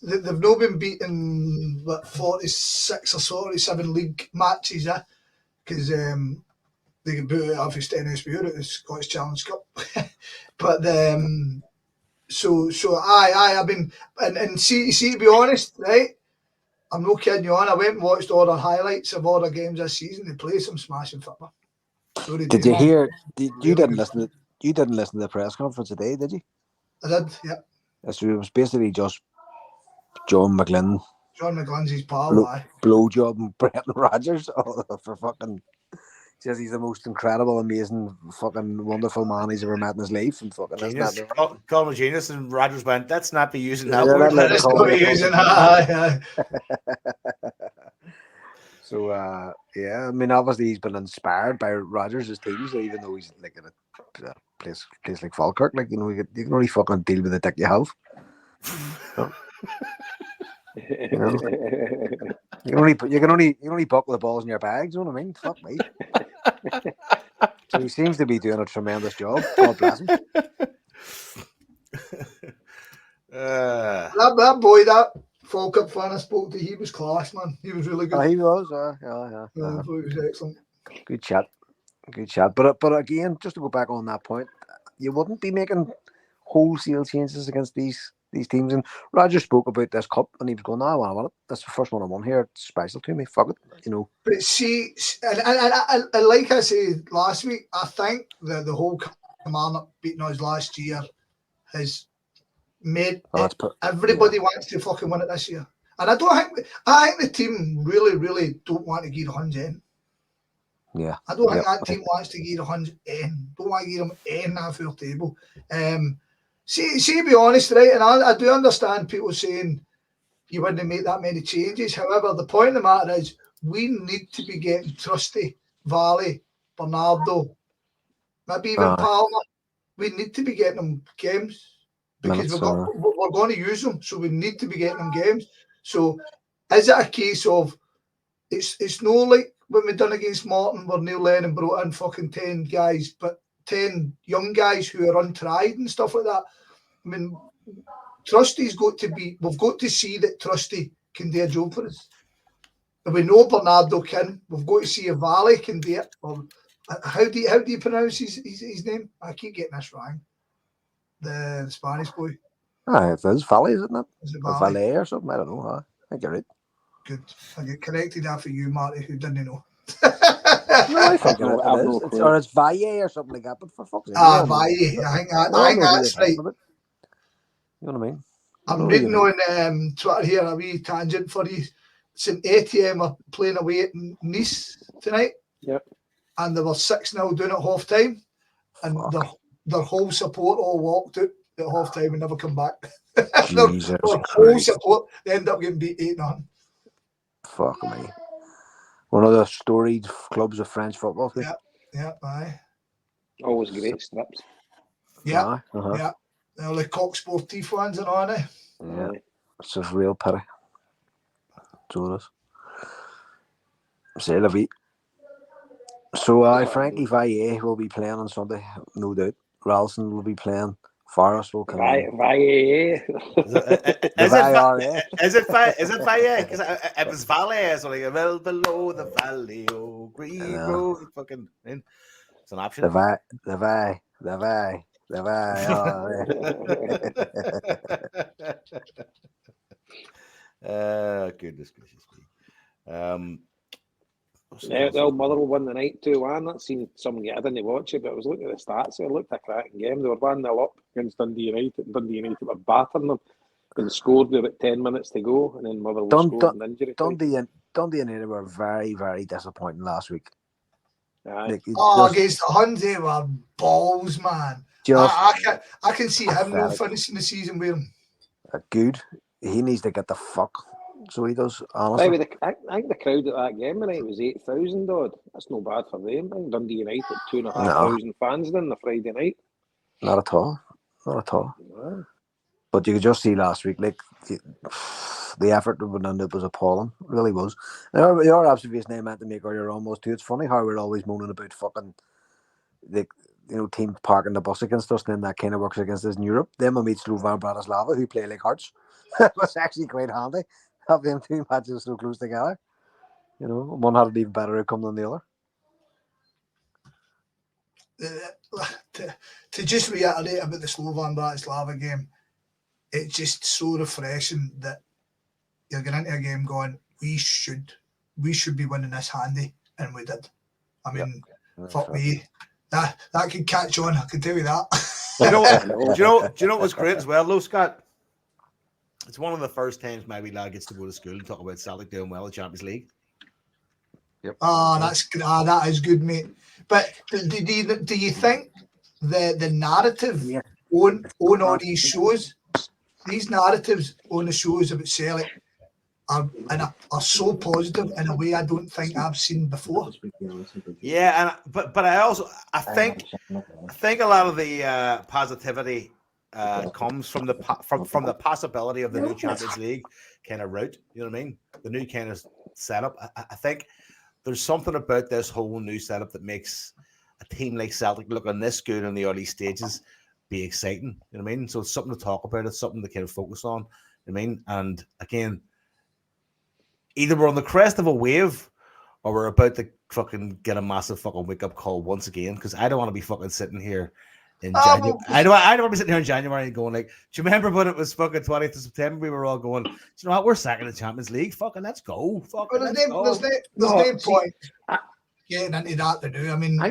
they've not been beaten 46 or 47 league matches, because they can put it obviously NSB at the Scottish Challenge Cup. But I've been and see to be honest, right? I'm not kidding you on. I went and watched all the highlights of all the games this season. They play some smashing football. Did you hear? You didn't listen to the press conference today, did you? I did, yeah. So it was basically just John McGlynn. John McGlynn's his pal, blowjob and Brendan Rodgers for fucking. Says he's the most incredible, amazing, fucking wonderful man he's ever met in his life, and fucking genius. Call him a genius, and Rodgers went, "Let's not be using that word." Let's not be using that. So I mean, obviously he's been inspired by Rodgers' team, so even though he's like in a place like Falkirk, like you can only fucking deal with the dick you have. You can only buckle the balls in your bags. You know what I mean? Fuck me. So he seems to be doing a tremendous job. God bless him. That boy, that Falkirk fan I spoke to, he was class, man. He was really good. He was. He was excellent. Good chat. But again, just to go back on that point, you wouldn't be making wholesale changes against these teams. And Roger spoke about this cup, and he was going, "I want it. That's the first one I won here. It's special to me. Fuck it, But see, and like I said last week, I think the whole Kilmarnock beating us last year has made everybody wants to fucking win it this year. And I think the team really, really don't want to give 100 Yeah. I don't think that team wants to give 100 Don't want to give them in that full table. See, to be honest, right, and I do understand people saying you wouldn't make that many changes. However, the point of the matter is we need to be getting Trusty, Valley, Bernardo, maybe even Palmer. We need to be getting them games because we're going to use them, so we need to be getting them games. So is it a case of it's no like when we done against Morton where Neil Lennon brought in fucking 10 guys, but 10 young guys who are untried and stuff like that. I mean, Trusty's we've got to see that Trusty can do a job for us. And we know Bernardo can. We've got to see if Valley can do it. Or, how do you pronounce his name? I keep getting this wrong. The Spanish boy. It is Valley, isn't it? Is it Valley or something? I don't know. I think you're right. Good. I get corrected after you, Marty, who didn't know. No, I think it is. Or it's Valle or something like that, but for fuck's sake. Valle. I think that's right. You know what I mean? I'm reading on Twitter here a wee tangent for you. St Etienne are playing away at Nice tonight. Yep. And they were 6-0 down at half time. And their whole support all walked out at half time and never come back. their whole support, they end up getting beat 8-0. Fuck me. One of the storied clubs of French football. Yeah, aye. Always great strips. Yeah, yeah. They're the Coq Sportif ones and all, eh? Yeah, it's a real pity. So it is. C'est la vie. So, Frankie Valle will be playing on Sunday, no doubt. Ralston will be playing. Forrest will come in. Valle. Is it Valle? Because it was Valle, so like well below the valley, oh green road, fucking. an option. The vai. Goodness gracious me. The old Motherwell won the night 2-1. That seemed something I didn't watch it, but I was looking at the stats. It looked a cracking game. They were 1-0 up against Dundee United. Dundee United were battering them and scored with about 10 minutes to go, and then Motherwell scored an injury. Dundee United were very, very disappointing last week. Against the Huns, they were balls, man. I can see him not finishing the season with him. Good. He needs to get the fuck. So he does, honestly. I think the crowd at that game tonight was 8,000 odd. That's no bad for them. I think Dundee United 2,500 fans then the Friday night. Not at all. Yeah. But you could just see last week, like the effort that went into it was appalling. It really was. Your observation I meant to make earlier almost too. It's funny how we're always moaning about fucking teams parking the bus against us, and then that kind of works against us in Europe. Then we meet Slovan Bratislava, who play like Hearts. It was actually quite handy. Have them two matches so close together. One had an even better outcome than the other. To just reiterate about the Slovan Bratislava game, it's just so refreshing that you're going into a game going, we should be winning this handy, and we did. I mean, fuck me, that could catch on. I can tell you that. Do you know what's great as well, though, Scott? It's one of the first times my wee lad gets to go to school and talk about Celtic doing well in the Champions League. Yep. That is good, mate. But do you think the narrative on all these shows, these narratives on the shows about Celtic are so positive in a way I don't think I've seen before? Yeah, but I think a lot of the positivity comes from the possibility of the new Champions League kind of route. You know what I mean? The new kind of setup. I think there's something about this whole new setup that makes a team like Celtic looking this good in the early stages be exciting. You know what I mean? So it's something to talk about. It's something to kind of focus on. You know what I mean? And again, either we're on the crest of a wave or we're about to fucking get a massive fucking wake up call once again. Because I don't want to be fucking sitting here in January. I don't want to be sitting here in January and going like, do you remember when it was fucking 20th of September? We were all going, do you know what? We're sacking the Champions League. Fucking let's go. Fucking there's no point getting into that to do. I mean, I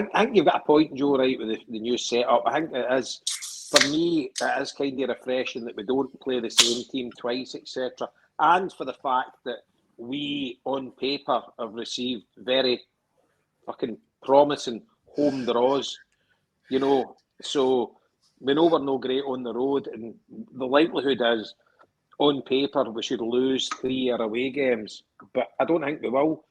think you've got a point, Joe, right, with the new setup. I think it is, for me, it is kind of refreshing that we don't play the same team twice, etc. And for the fact that we, on paper, have received very fucking promising home draws, so we know we're no great on the road, and the likelihood is, on paper, we should lose 3 away games, but I don't think we will,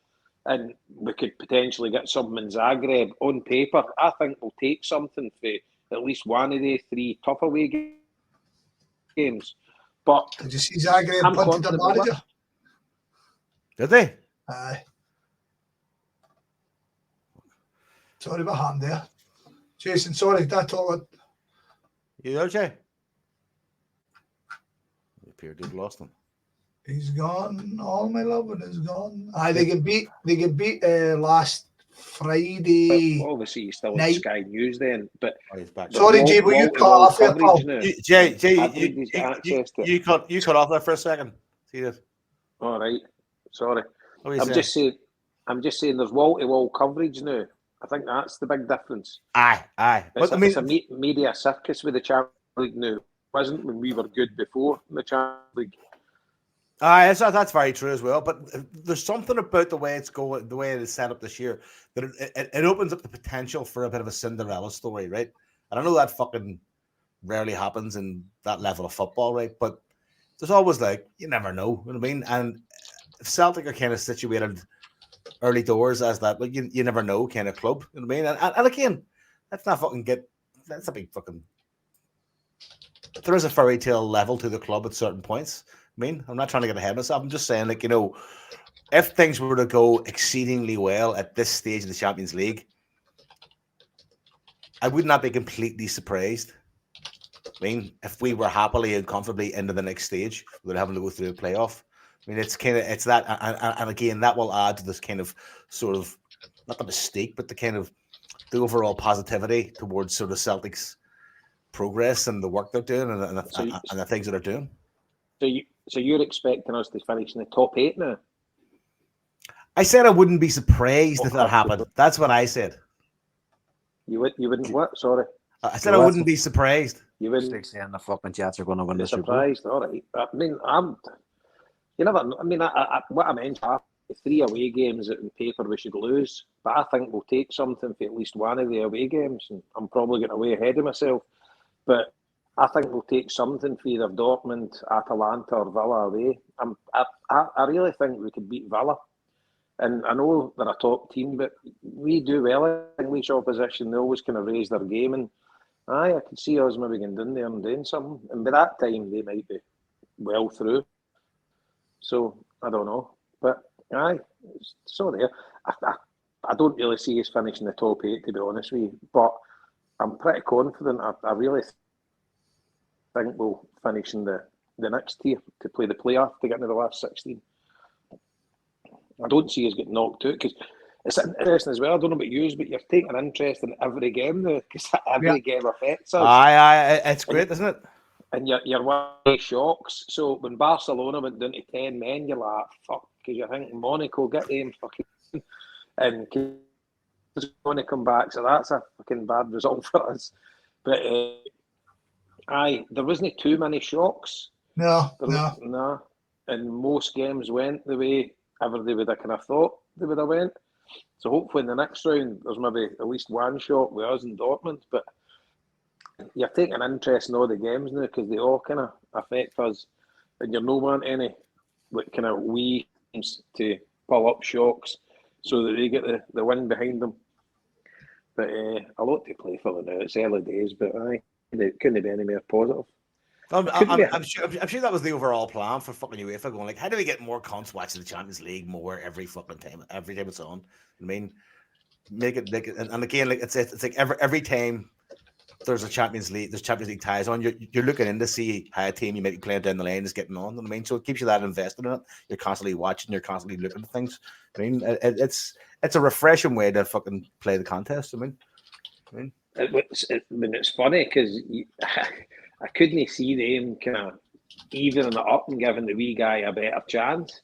and we could potentially get something in Zagreb. On paper, I think we'll take something for at least one of the 3 tough away games. But did you see Zagreb punted the manager? Did they? Aye. Sorry what happened there. Jason, sorry, that talk. You there, Jay? It appeared you'd lost him. He's gone. All my loving is gone. Aye, they get beat last Friday. Well, obviously, you're still on Sky News then. But sorry, Jay, will you cut off there, pal? Jay, you cut off there for a second. See that? All right. Sorry. I'm just saying there's wall-to-wall coverage now. I think that's the big difference. Aye. It's a media circus with the Champions League now. It wasn't when we were good before the Champions League. Aye, that's very true as well. But there's something about the way it's going, the way it is set up this year, that it opens up the potential for a bit of a Cinderella story, right? And I know that fucking rarely happens in that level of football, right? But there's always you never know, you know what I mean? And if Celtic are kind of situated early doors as that, you never know kind of club, you know what I mean? And again, that's a big fucking. There is a fairy tale level to the club at certain points. I mean, I'm not trying to get ahead of myself. I'm just saying, if things were to go exceedingly well at this stage of the Champions League, I would not be completely surprised. I mean, if we were happily and comfortably into the next stage without having to go through a playoff. I mean, it's that, and again, that will add to this kind of sort of not the mystique, but the overall positivity towards sort of Celtic's progress and the work they're doing and the things that they're doing. So you're expecting us to finish in the top 8 now? I said I wouldn't be surprised if that happened. That's what I said. You wouldn't what? Sorry. I said I wouldn't be surprised. You wouldn't saying the fucking Jets are going to win the Super Bowl. surprised. All right. I mean, what I mentioned, 3 away games that in paper we should lose, but I think we'll take something for at least one of the away games, and I'm probably getting way ahead of myself, but I think we'll take something for either Dortmund, Atalanta, or Villa away. I really think we could beat Villa. And I know they're a top team, but we do well in English opposition. They always kind of raise their game. And I could see us maybe going down there and doing something. And by that time, they might be well through. So, I don't know. But, so there. I don't really see us finishing the top 8, to be honest with you. But I'm pretty confident. I really think we'll finish in the next tier to play the playoff to get into the last 16. I don't see us getting knocked out because it's interesting as well. I don't know about you, but you're taking an interest in every game now because every game affects us. It's great, isn't it? And you're one of the shocks. So when Barcelona went down to 10 men, you're like, fuck, because you're thinking Monaco, get them fucking, and it's going to come back. So that's a fucking bad result for us. But there wasn't too many shocks. No. And most games went the way everybody would have kind of thought they would have went. So hopefully in the next round there's maybe at least one shot with us in Dortmund. But you're taking an interest in all the games now because they all kind of affect us, and you're no want any kind of wee teams to pull up shocks so that they get the win behind them. But a lot to play for now. It's early days, but it couldn't be any more positive. I'm sure that was the overall plan for fucking UEFA, going like, how do we get more cunts watching the Champions League more every fucking time, every time it's on? I mean, make it and again, like it's like every time there's Champions League ties on, you're looking in to see how a team you might be playing down the lane is getting on. I mean, so it keeps you that invested in it. You're constantly watching, you're constantly looking at things. I mean, it's a refreshing way to fucking play the contest. I mean, it's funny because I couldn't see them kind of evening it up and giving the wee guy a better chance,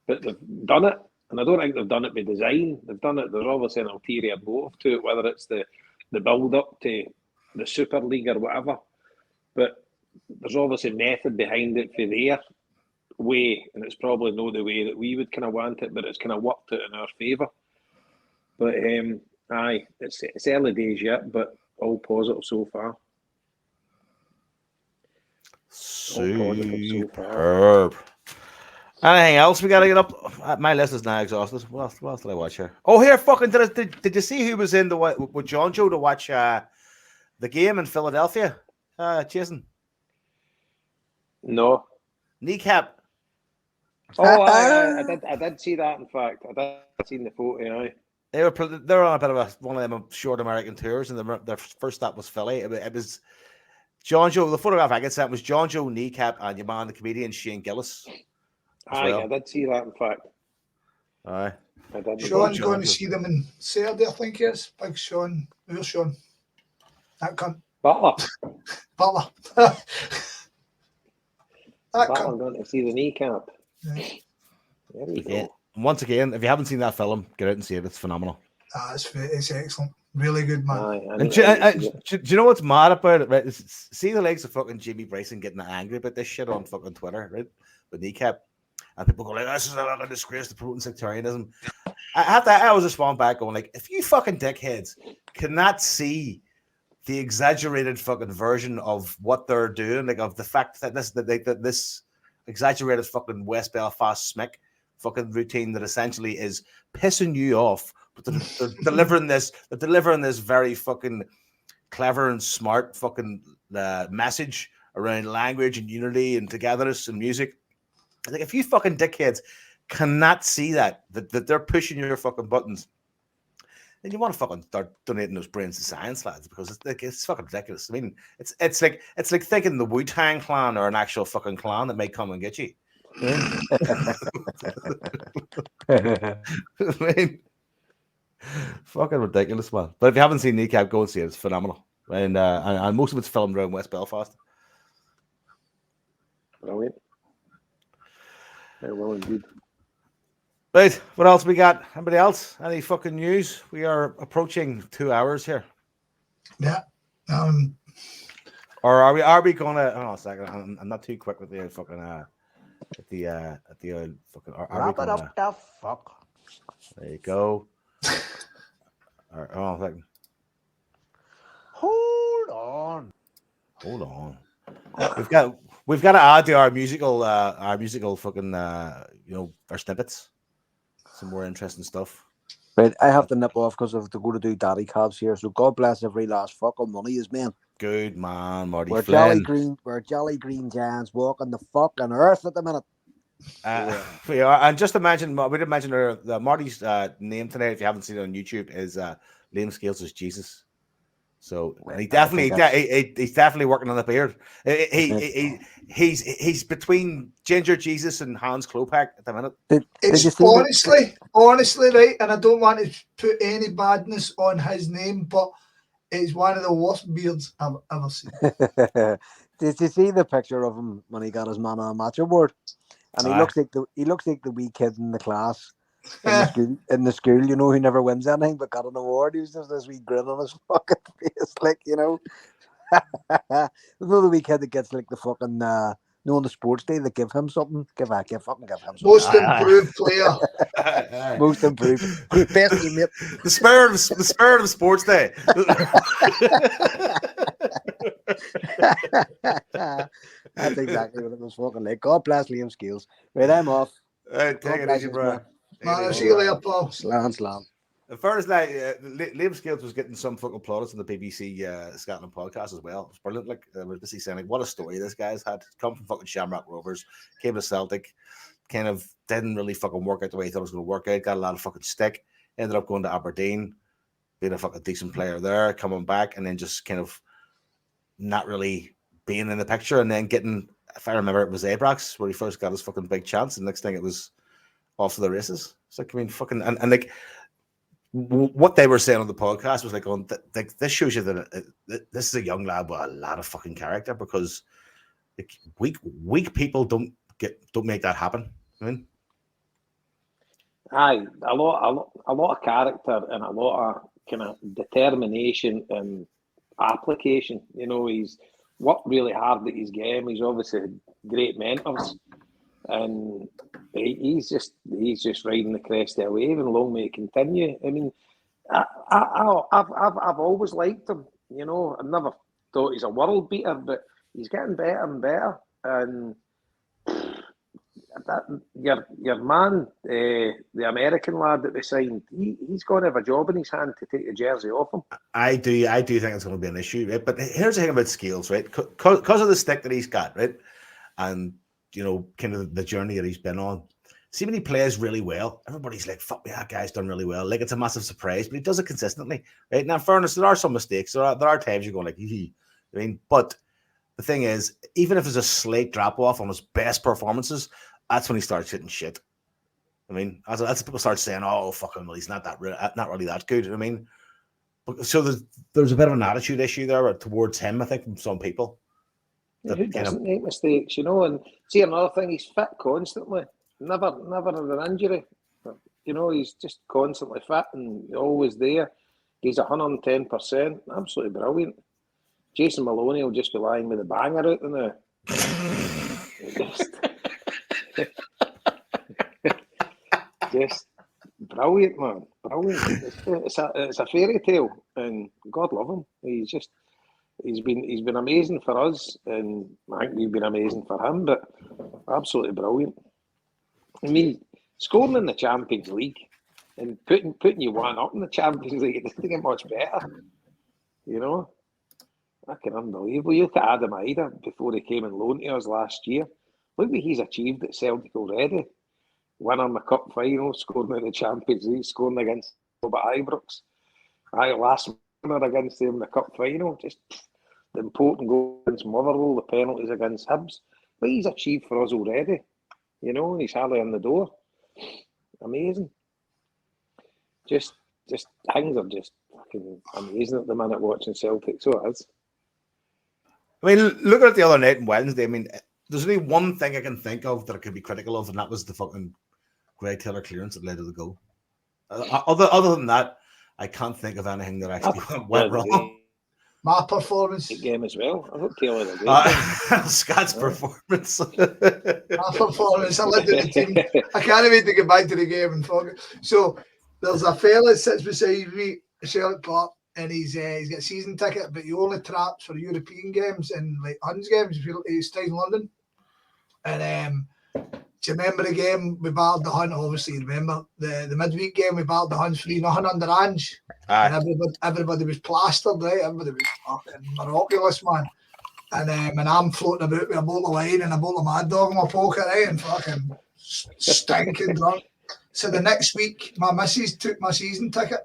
but they've done it, and I don't think they've done it by design. They've done it. There's obviously an ulterior motive to it, whether it's the build up to the Super League or whatever. But there's obviously method behind it for their way, and it's probably not the way that we would kind of want it, but it's kind of worked out in our favour. But it's early days yet, but all positive so far. Superb. Anything else we gotta get up? My list is now exhausted. What else did I watch here? Oh, here, fucking did you see who was in with John Joe to watch the game in Philadelphia? Jason? No. Kneecap. Oh, I did see that. In fact, I did see the photo. Aye. They're on a bit of one of them short American tours, and their first stop was Philly. It was John Joe. The photograph I get sent was John Joe, Kneecap, and your man, the comedian Shane Gillis. Well. I did see that. In fact, aye. Sean's going to see them on Saturday, I think. Yes, Big Sean. Where's Sean? That cunt. Butler. That Butler cunt. going to see the Kneecap. Yeah. There you go. Once again, if you haven't seen that film, get out and see it. It's phenomenal. It's excellent. Really good, man. Do you know what's mad about it? Right? See the likes of fucking Jimmy Bryson getting angry about this shit on fucking Twitter, right? With Kneecap. And people go like, this is a disgrace to promoting sectarianism. I always respond back going like, if you fucking dickheads cannot see the exaggerated fucking version of what they're doing, like of the fact that this exaggerated fucking West Belfast smick fucking routine that essentially is pissing you off, but they're delivering this very fucking clever and smart fucking message around language and unity and togetherness and music. Like if you fucking dickheads cannot see that they're pushing your fucking buttons, then you want to fucking start donating those brains to science lads, because it's fucking ridiculous. I mean, it's like thinking the Wu-Tang Clan are an actual fucking clan that may come and get you. I mean, Fucking ridiculous, man. But if you haven't seen Kneecap, go and see it. It's phenomenal. And most of it's filmed around West Belfast. Brilliant. Very well indeed. Right, what else we got? Anybody else? Any fucking news? We are approaching 2 hours here. Yeah. Or are we gonna hold on a second? I'm not too quick with the fucking fucking Wrap it up the fuck. There you go. All right, hold on a second. Hold on. We've got to add to our musical fucking our snippets. Some more interesting stuff. Right, I have to nip off because I have to go to do daddy cabs here. So God bless every last fucking one of yous, man. Good man, Marty. We're Flynn. jolly green giants walking the fucking earth at the minute. We are, and just to mention, we didn't mention Marty's name today. If you haven't seen it on YouTube, is Liam Scales as Jesus. So and he's definitely working on the beard. He's between Ginger Jesus and Hans Klopak at the minute. It's honestly, right, and I don't want to put any badness on his name, but it's one of the worst beards I've ever seen. Did you see the picture of him when he got his man on a match award? And he looks like the wee kid in the class in the school, you know, who never wins anything but got an award. He was just this wee grin on his fucking face, like, you know. The wee kid that gets like the fucking on the sports day they give him something. Give him something. Most improved player. Most improved. Best teammate. The spirit of sports day. That's exactly what it was fucking like. God bless Liam Scales. Right, I'm off. Take it easy, bro. Man, see you later, Paul. Slam. As far as like Liam Scales was getting some fucking plaudits on the BBC Scotland podcast as well. It was brilliant. Like we're busy saying, like, what a story this guy's had. Come from fucking Shamrock Rovers, came to Celtic, kind of didn't really fucking work out the way he thought it was going to work out. Got a lot of fucking stick. Ended up going to Aberdeen, being a fucking decent player there, coming back, and then just kind of not really being in the picture, and then getting, if I remember, it was Abrax where he first got his fucking big chance, and next thing it was off to the races. It's like, I mean, fucking, and like what they were saying on the podcast was like, this shows you that this is a young lad with a lot of fucking character, because like, weak people don't make that happen. I mean, aye, a lot of character and a lot of kind of determination and application. You know, he's worked really hard at his game. He's obviously great mentors, and he's just riding the crest of a wave, and long may it continue. I mean, I've always liked him. You know, I've never thought he's a world beater, but he's getting better and better. And your man, the American lad that they signed, he's going to have a job in his hand to take the jersey off him. I do think it's going to be an issue, right? But here's the thing about Scales, right? Because of the stick that he's got, right? And, you know, kind of the journey that he's been on. See, when he plays really well, everybody's like, fuck me, that guy's done really well. Like, it's a massive surprise, but he does it consistently, right? Now, in fairness, there are some mistakes. There are times you go like, I mean, but the thing is, even if there's a slight drop-off on his best performances, that's when he starts hitting shit. I mean, that's people start saying, "Oh, fuck him, well, he's not really that good." I mean, so there's a bit of an attitude issue there towards him, I think, from some people. Who doesn't make mistakes, you know? And see, another thing, he's fit constantly. Never had an injury. You know, he's just constantly fit and always there. He's 110%. Absolutely brilliant. Jason Maloney will just be lying with a banger out there now. Just brilliant, man. Brilliant. It's a fairy tale, and God love him. He's been amazing for us, and I think we've been amazing for him. But absolutely brilliant. I mean, scoring in the Champions League and putting you one up in the Champions League, it doesn't get much better. You know, fucking unbelievable. You look at Adam Ida before he came and loaned to us last year. Look what he's achieved at Celtic already. Winning the cup final, scoring in the Champions League, scoring against Robert Ibrox. Last winner against them in the cup final. Just the important goal against Motherwell, the penalties against Hibs. What he's achieved for us already. You know, he's hardly in the door. Amazing. Just just things are just fucking amazing at the minute watching Celtic. So it is. I mean, looking at the other night on Wednesday, I mean, there's only one thing I can think of that I could be critical of, and that was the fucking Grey Taylor clearance that led to the goal. Other than that, I can't think of anything that actually went wrong. My performance. Game as well. I thought Taylor had a great game. Scott's performance. My performance. I led the team. I can't wait to get back to the game and fuck it. So there's a fella that sits beside me at Shelly Park, and he's got a season ticket, but he only traps for European games and like Huns games. He stays in London. And do you remember the game we battled the Huns? Obviously, you remember the midweek game we battled the Huns 3-0 under Ange. And everybody was plastered, right? Everybody was fucking miraculous, man. And I'm floating about with a bottle of wine and a bottle of Mad Dog in my pocket, right? And fucking stinking drunk. So the next week, my missus took my season ticket,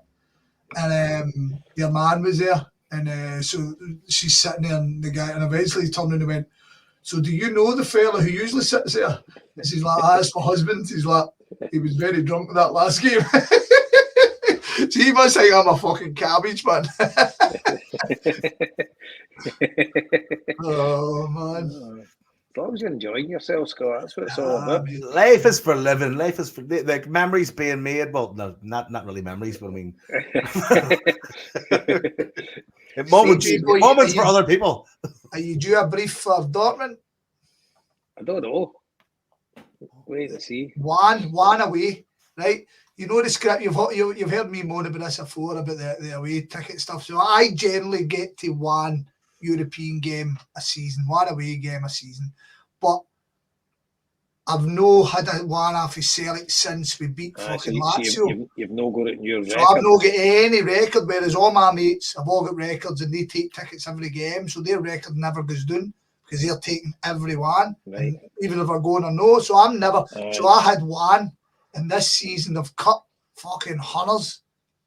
and your man was there. And so she's sitting there, and the guy, and eventually he turned around and went, "So do you know the fella who usually sits there?" And she's like, "That's my husband." He's like, "He was very drunk in that last game." So he must think I'm a fucking cabbage, man. Oh, man. As long as you're enjoying yourself, Scott, that's what it's all about. Life is for living. Life is for like memories being made. Well, no, not really memories, but I mean, moments for other people. Are you due a brief for Dortmund? I don't know. Wait and see. One away, right? You know the script. You've heard me moan about this before about the away ticket stuff. So I generally get to one European game a season, one away game a season, but I've no had a one off of Celtic since we beat fucking Lazio. You've no got it in your record. So I've not got any record, whereas all my mates have all got records and they take tickets every game, so their record never goes down because they're taking every one, right. Even if they're going or no. So I'm never. So I had one. And this season they've cut fucking hundreds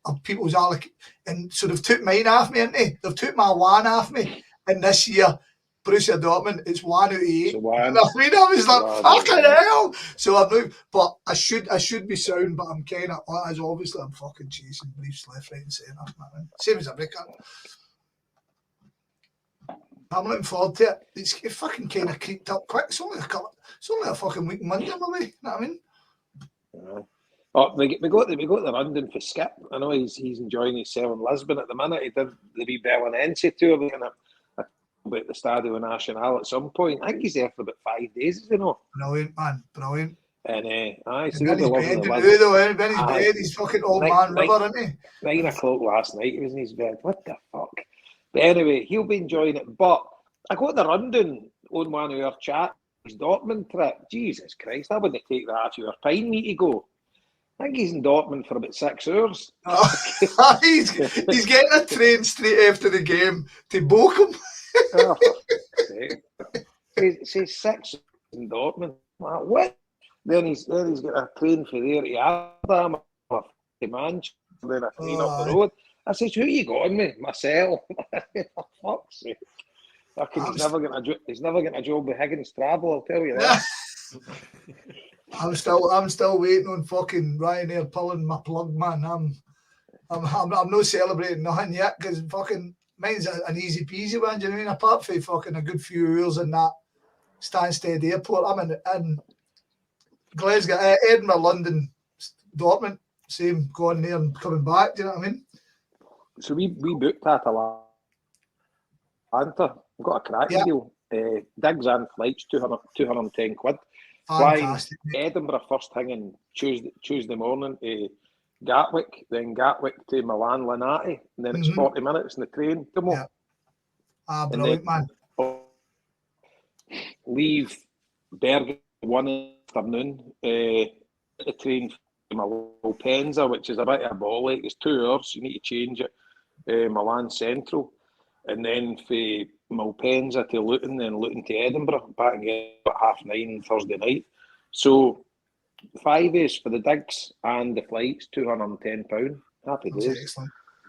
of people's alloc, and so they've took mine off me, haven't they? They've took my one off me, and this year, Borussia Dortmund, it's 1 out of 8. And I was like, fucking hell. So I've moved, but I should be sound, but I'm kind of, as obviously I'm fucking chasing briefs left, right, and centre, man. Same as every cunt. I'm looking forward to it. It's fucking kind of creeped up quick. It's only a fucking week Monday, away. You know what I mean? Oh, we got the London for Skip. I know he's enjoying himself in Lisbon at the minute. He did the wee Belenense tour about the Stadio Nacional at some point. I think he's there for about 5 days, you know. Brilliant, man, brilliant. And he's fucking old man river, isn't he? 9 o'clock last night he was in his bed. What the fuck? But anyway, he'll be enjoying it. But I got the rundown on one of our chat. His Dortmund trip, Jesus Christ, I wouldn't take that half hour pine me to go. I think he's in Dortmund for about 6 hours. Oh, he's getting a train straight after the game to Bochum. It says 6 in Dortmund. What? Then he's got a train for there to Amsterdam, to Manchester, then a train up the road. I says, who you going with? Myself. For fuck's sake. He's never getting a job with Higgins Travel, I'll tell you that. I'm still waiting on fucking Ryanair pulling my plug, man. I'm not celebrating nothing yet because fucking mine's an easy peasy one. Do you know what I mean? Apart from fucking a good few hours in that Stansted airport, I'm in Glasgow, Edinburgh, London, Dortmund. Same going there and coming back. Do you know what I mean? So we booked that Atlanta. We've got a cracking deal. Digs and flights, 210 quid. Flying Edinburgh first thing on Tuesday morning to Gatwick, then Gatwick to Milan Linate, and then it's 40 minutes in the train. Brilliant, man. Leave Bergen 1 afternoon. The train from Malpensa, which is a bit of a ball ache. It's 2 hours. You need to change it. Milan Central, and then for Malpensa to Luton, then Luton to Edinburgh, back again at 9:30 Thursday night. So 5 days for the digs and the flights, £210. Happy days.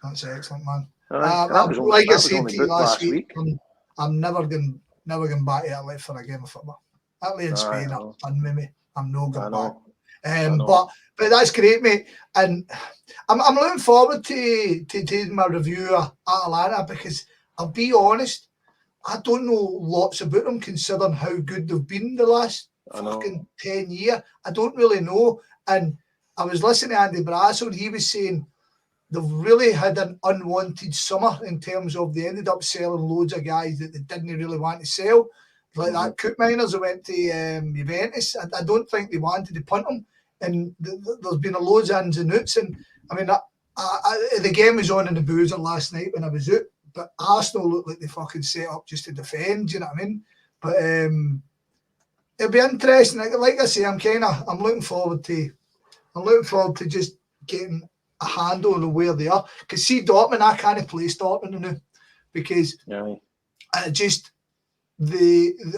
That's excellent, man. Like I said to you last week, I'm never going back to Italy for a game of football. Italy and Spain are fun with me. I'm no going back. But that's great, mate. And I'm looking forward to doing my review at Atlanta, because I'll be honest, I don't know lots about them considering how good they've been the last fucking 10 years. I don't really know. And I was listening to Andy Brasso, and he was saying they've really had an unwanted summer in terms of they ended up selling loads of guys that they didn't really want to sell. Like that Cook Miners that went to Juventus. I don't think they wanted to punt them. And there's been a loads of ins and outs. And I mean, the game was on in the Boozer last night when I was out. But Arsenal looked like they fucking set up just to defend, you know what I mean? But it'll be interesting. Like I say, I'm looking forward to just getting a handle on where they are. Because see, Dortmund, I can't play Dortmund now because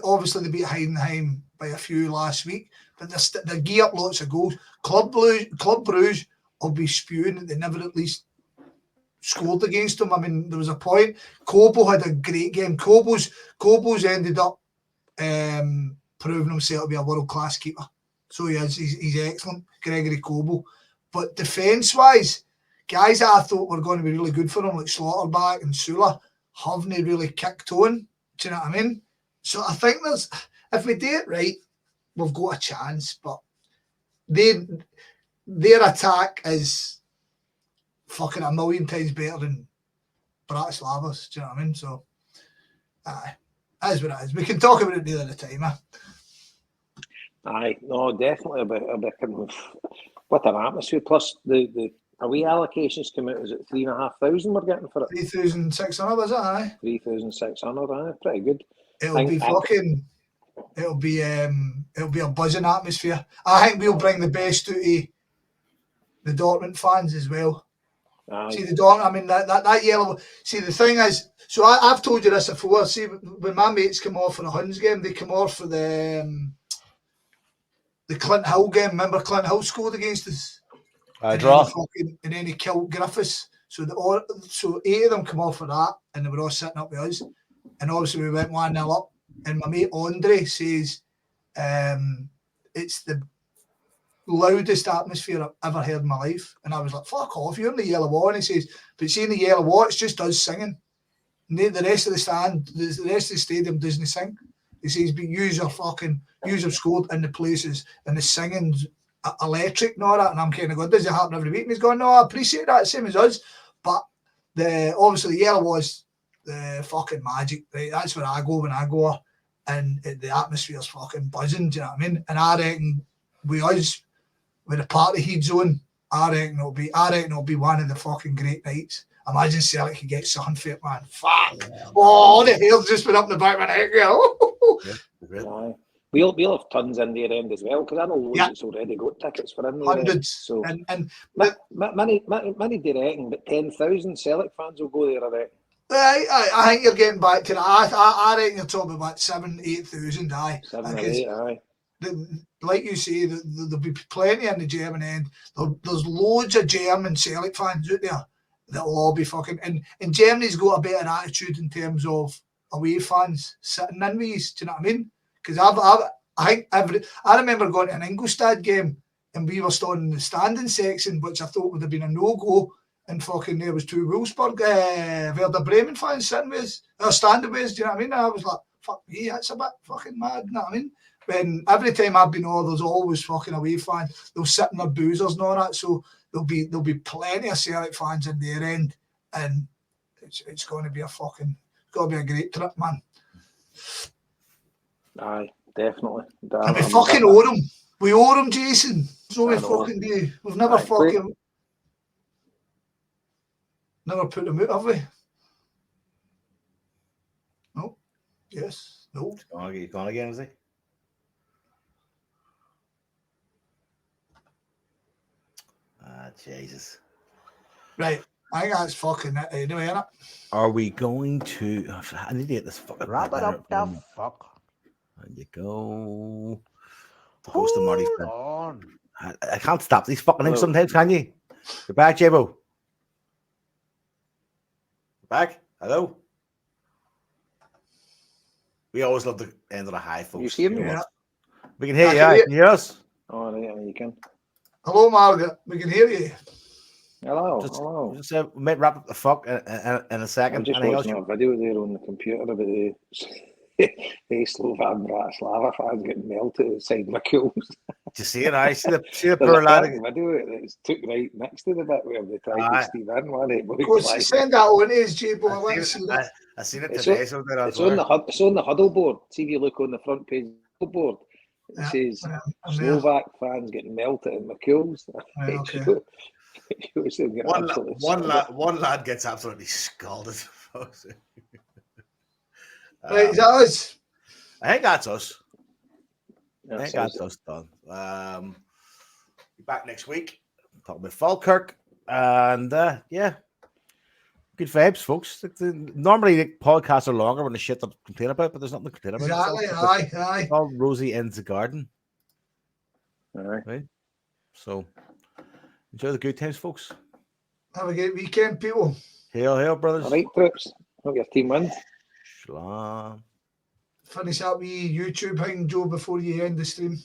obviously they beat Heidenheim by a few last week, but they gear up lots of goals. Club Brugge will be spewing that they never at least scored against them. I mean, there was a point. Kobo had a great game. Kobo's ended up proving himself to be a world-class keeper. So he is. He's excellent, Gregory Kobo. But defence-wise, guys that I thought were going to be really good for him, like Slaughterback and Sula, haven't really kicked on. Do you know what I mean? So I think if we do it right, we've got a chance. But their attack is fucking a million times better than Bratislava's. Do you know what I mean? So, that is what it is. We can talk about it near the time. Aye, no, definitely a bit kind of what an atmosphere. Plus the away allocations come out. Is it 3,500 we're getting for it? 3,600 was it? Aye. 3,600. Aye, pretty good. It'll be a buzzing atmosphere. I think we'll bring the best out of the Dortmund fans as well. Aye. See the Dortmund. I mean that yellow. See the thing is, so I've told you this before. See when my mates come off for the Huns game, they come off for the Clint Hill game. Remember Clint Hill scored against us. Draw. And then he killed Griffiths. So 8 of them come off for that, and they were all sitting up with us. And obviously we went 1-0 up. And my mate Andre says it's the loudest atmosphere I've ever heard in my life. And I was like, fuck off, you're in the yellow wall. And he says, but see in the yellow wall, it's just us singing. And the rest of the stadium doesn't sing. He says, but use your scored in the places, and the singing's electric and all that. And I'm kind of going, does it happen every week? And he's going, no, I appreciate that, same as us. But obviously the yellow was the fucking magic, right? That's where I go when I go, and the atmosphere's fucking buzzing, do you know what I mean? And I reckon with the party heat zone, I reckon it'll be one of the fucking great nights. Imagine Celtic could get something for it, man. Fuck. Oh, the hair's just been up the back of my neck, Yeah. We'll have tons in there end as well, because I know loads that's already got tickets for in there. Hundreds. So and many do you reckon, but 10,000 Celtic fans will go there, I reckon. I think you're getting back to that. I reckon you're talking about 7,000-8,000. 7 or 8, aye. Like you say, there'll be plenty in the German end. There's loads of German Celtic fans out there that will all be fucking. And Germany's got a better attitude in terms of away fans sitting in with us. Do you know what I mean? Because I remember going to an Ingolstadt game and we were stood in the standing section, which I thought would have been a no-go. And fucking there was 2 Wolfsburg, Werder Bremen fans sitting with us, or standing with us, do you know what I mean? And I was like, fuck me, that's a bit fucking mad, you know what I mean? When every time I've been on, there's always fucking away fans. They'll sit in their boozers and all that, so there'll be plenty of Celtic fans in their end, and it's going to be a great trip, man. Aye, definitely. And we fucking owe them. We owe them, Jason. So we fucking do. We've never never put them out, have we? No. Yes. No. He's gone again, is he? Jesus. Right. I think that's fucking it anyway, innit? Are we going to... I need to get this fucking... Wrap it up the fuck. There you go. Post the Marty. On. I can't stop these fucking things sometimes, can you? You're back, Jabo. Back? Hello? We always love the end of the high, folks. You see me? We can hear you. Can you hear us? Oh, yeah, you can. Hello, Margaret. We can hear you. Hello. Just we might wrap up the fuck in a I'm second. just Anything watching else? a video there on the computer about the Slovan Bratislava fans getting melted outside my cools. Do you see it? I see the There's poor a lad. video that's took right next to the bit where they tried to Steve in one it. Of course, send that on to us, J-Bo. I want to see that. I seen it It's today. on- So that It's on the huddle board. See if you look on the front page of the huddle board. It says I'm there. Slovak fans getting melted in McCool's. Right, okay. One lad gets absolutely scalded. Right, is that us? I think that's us. I think That's that's us done. Be back next week. Talking about Falkirk. And yeah. Good vibes, folks. Normally the podcasts are longer when the shit to complain about, but there's nothing to complain about. Exactly. Aye. It's all rosy ends the garden. all right. Right? So enjoy the good times, folks. Have a great weekend, people. Hail, brothers. All right, Trips. Hope your team wins. Shalom. Finish that wee YouTube thing, Joe, before you end the stream.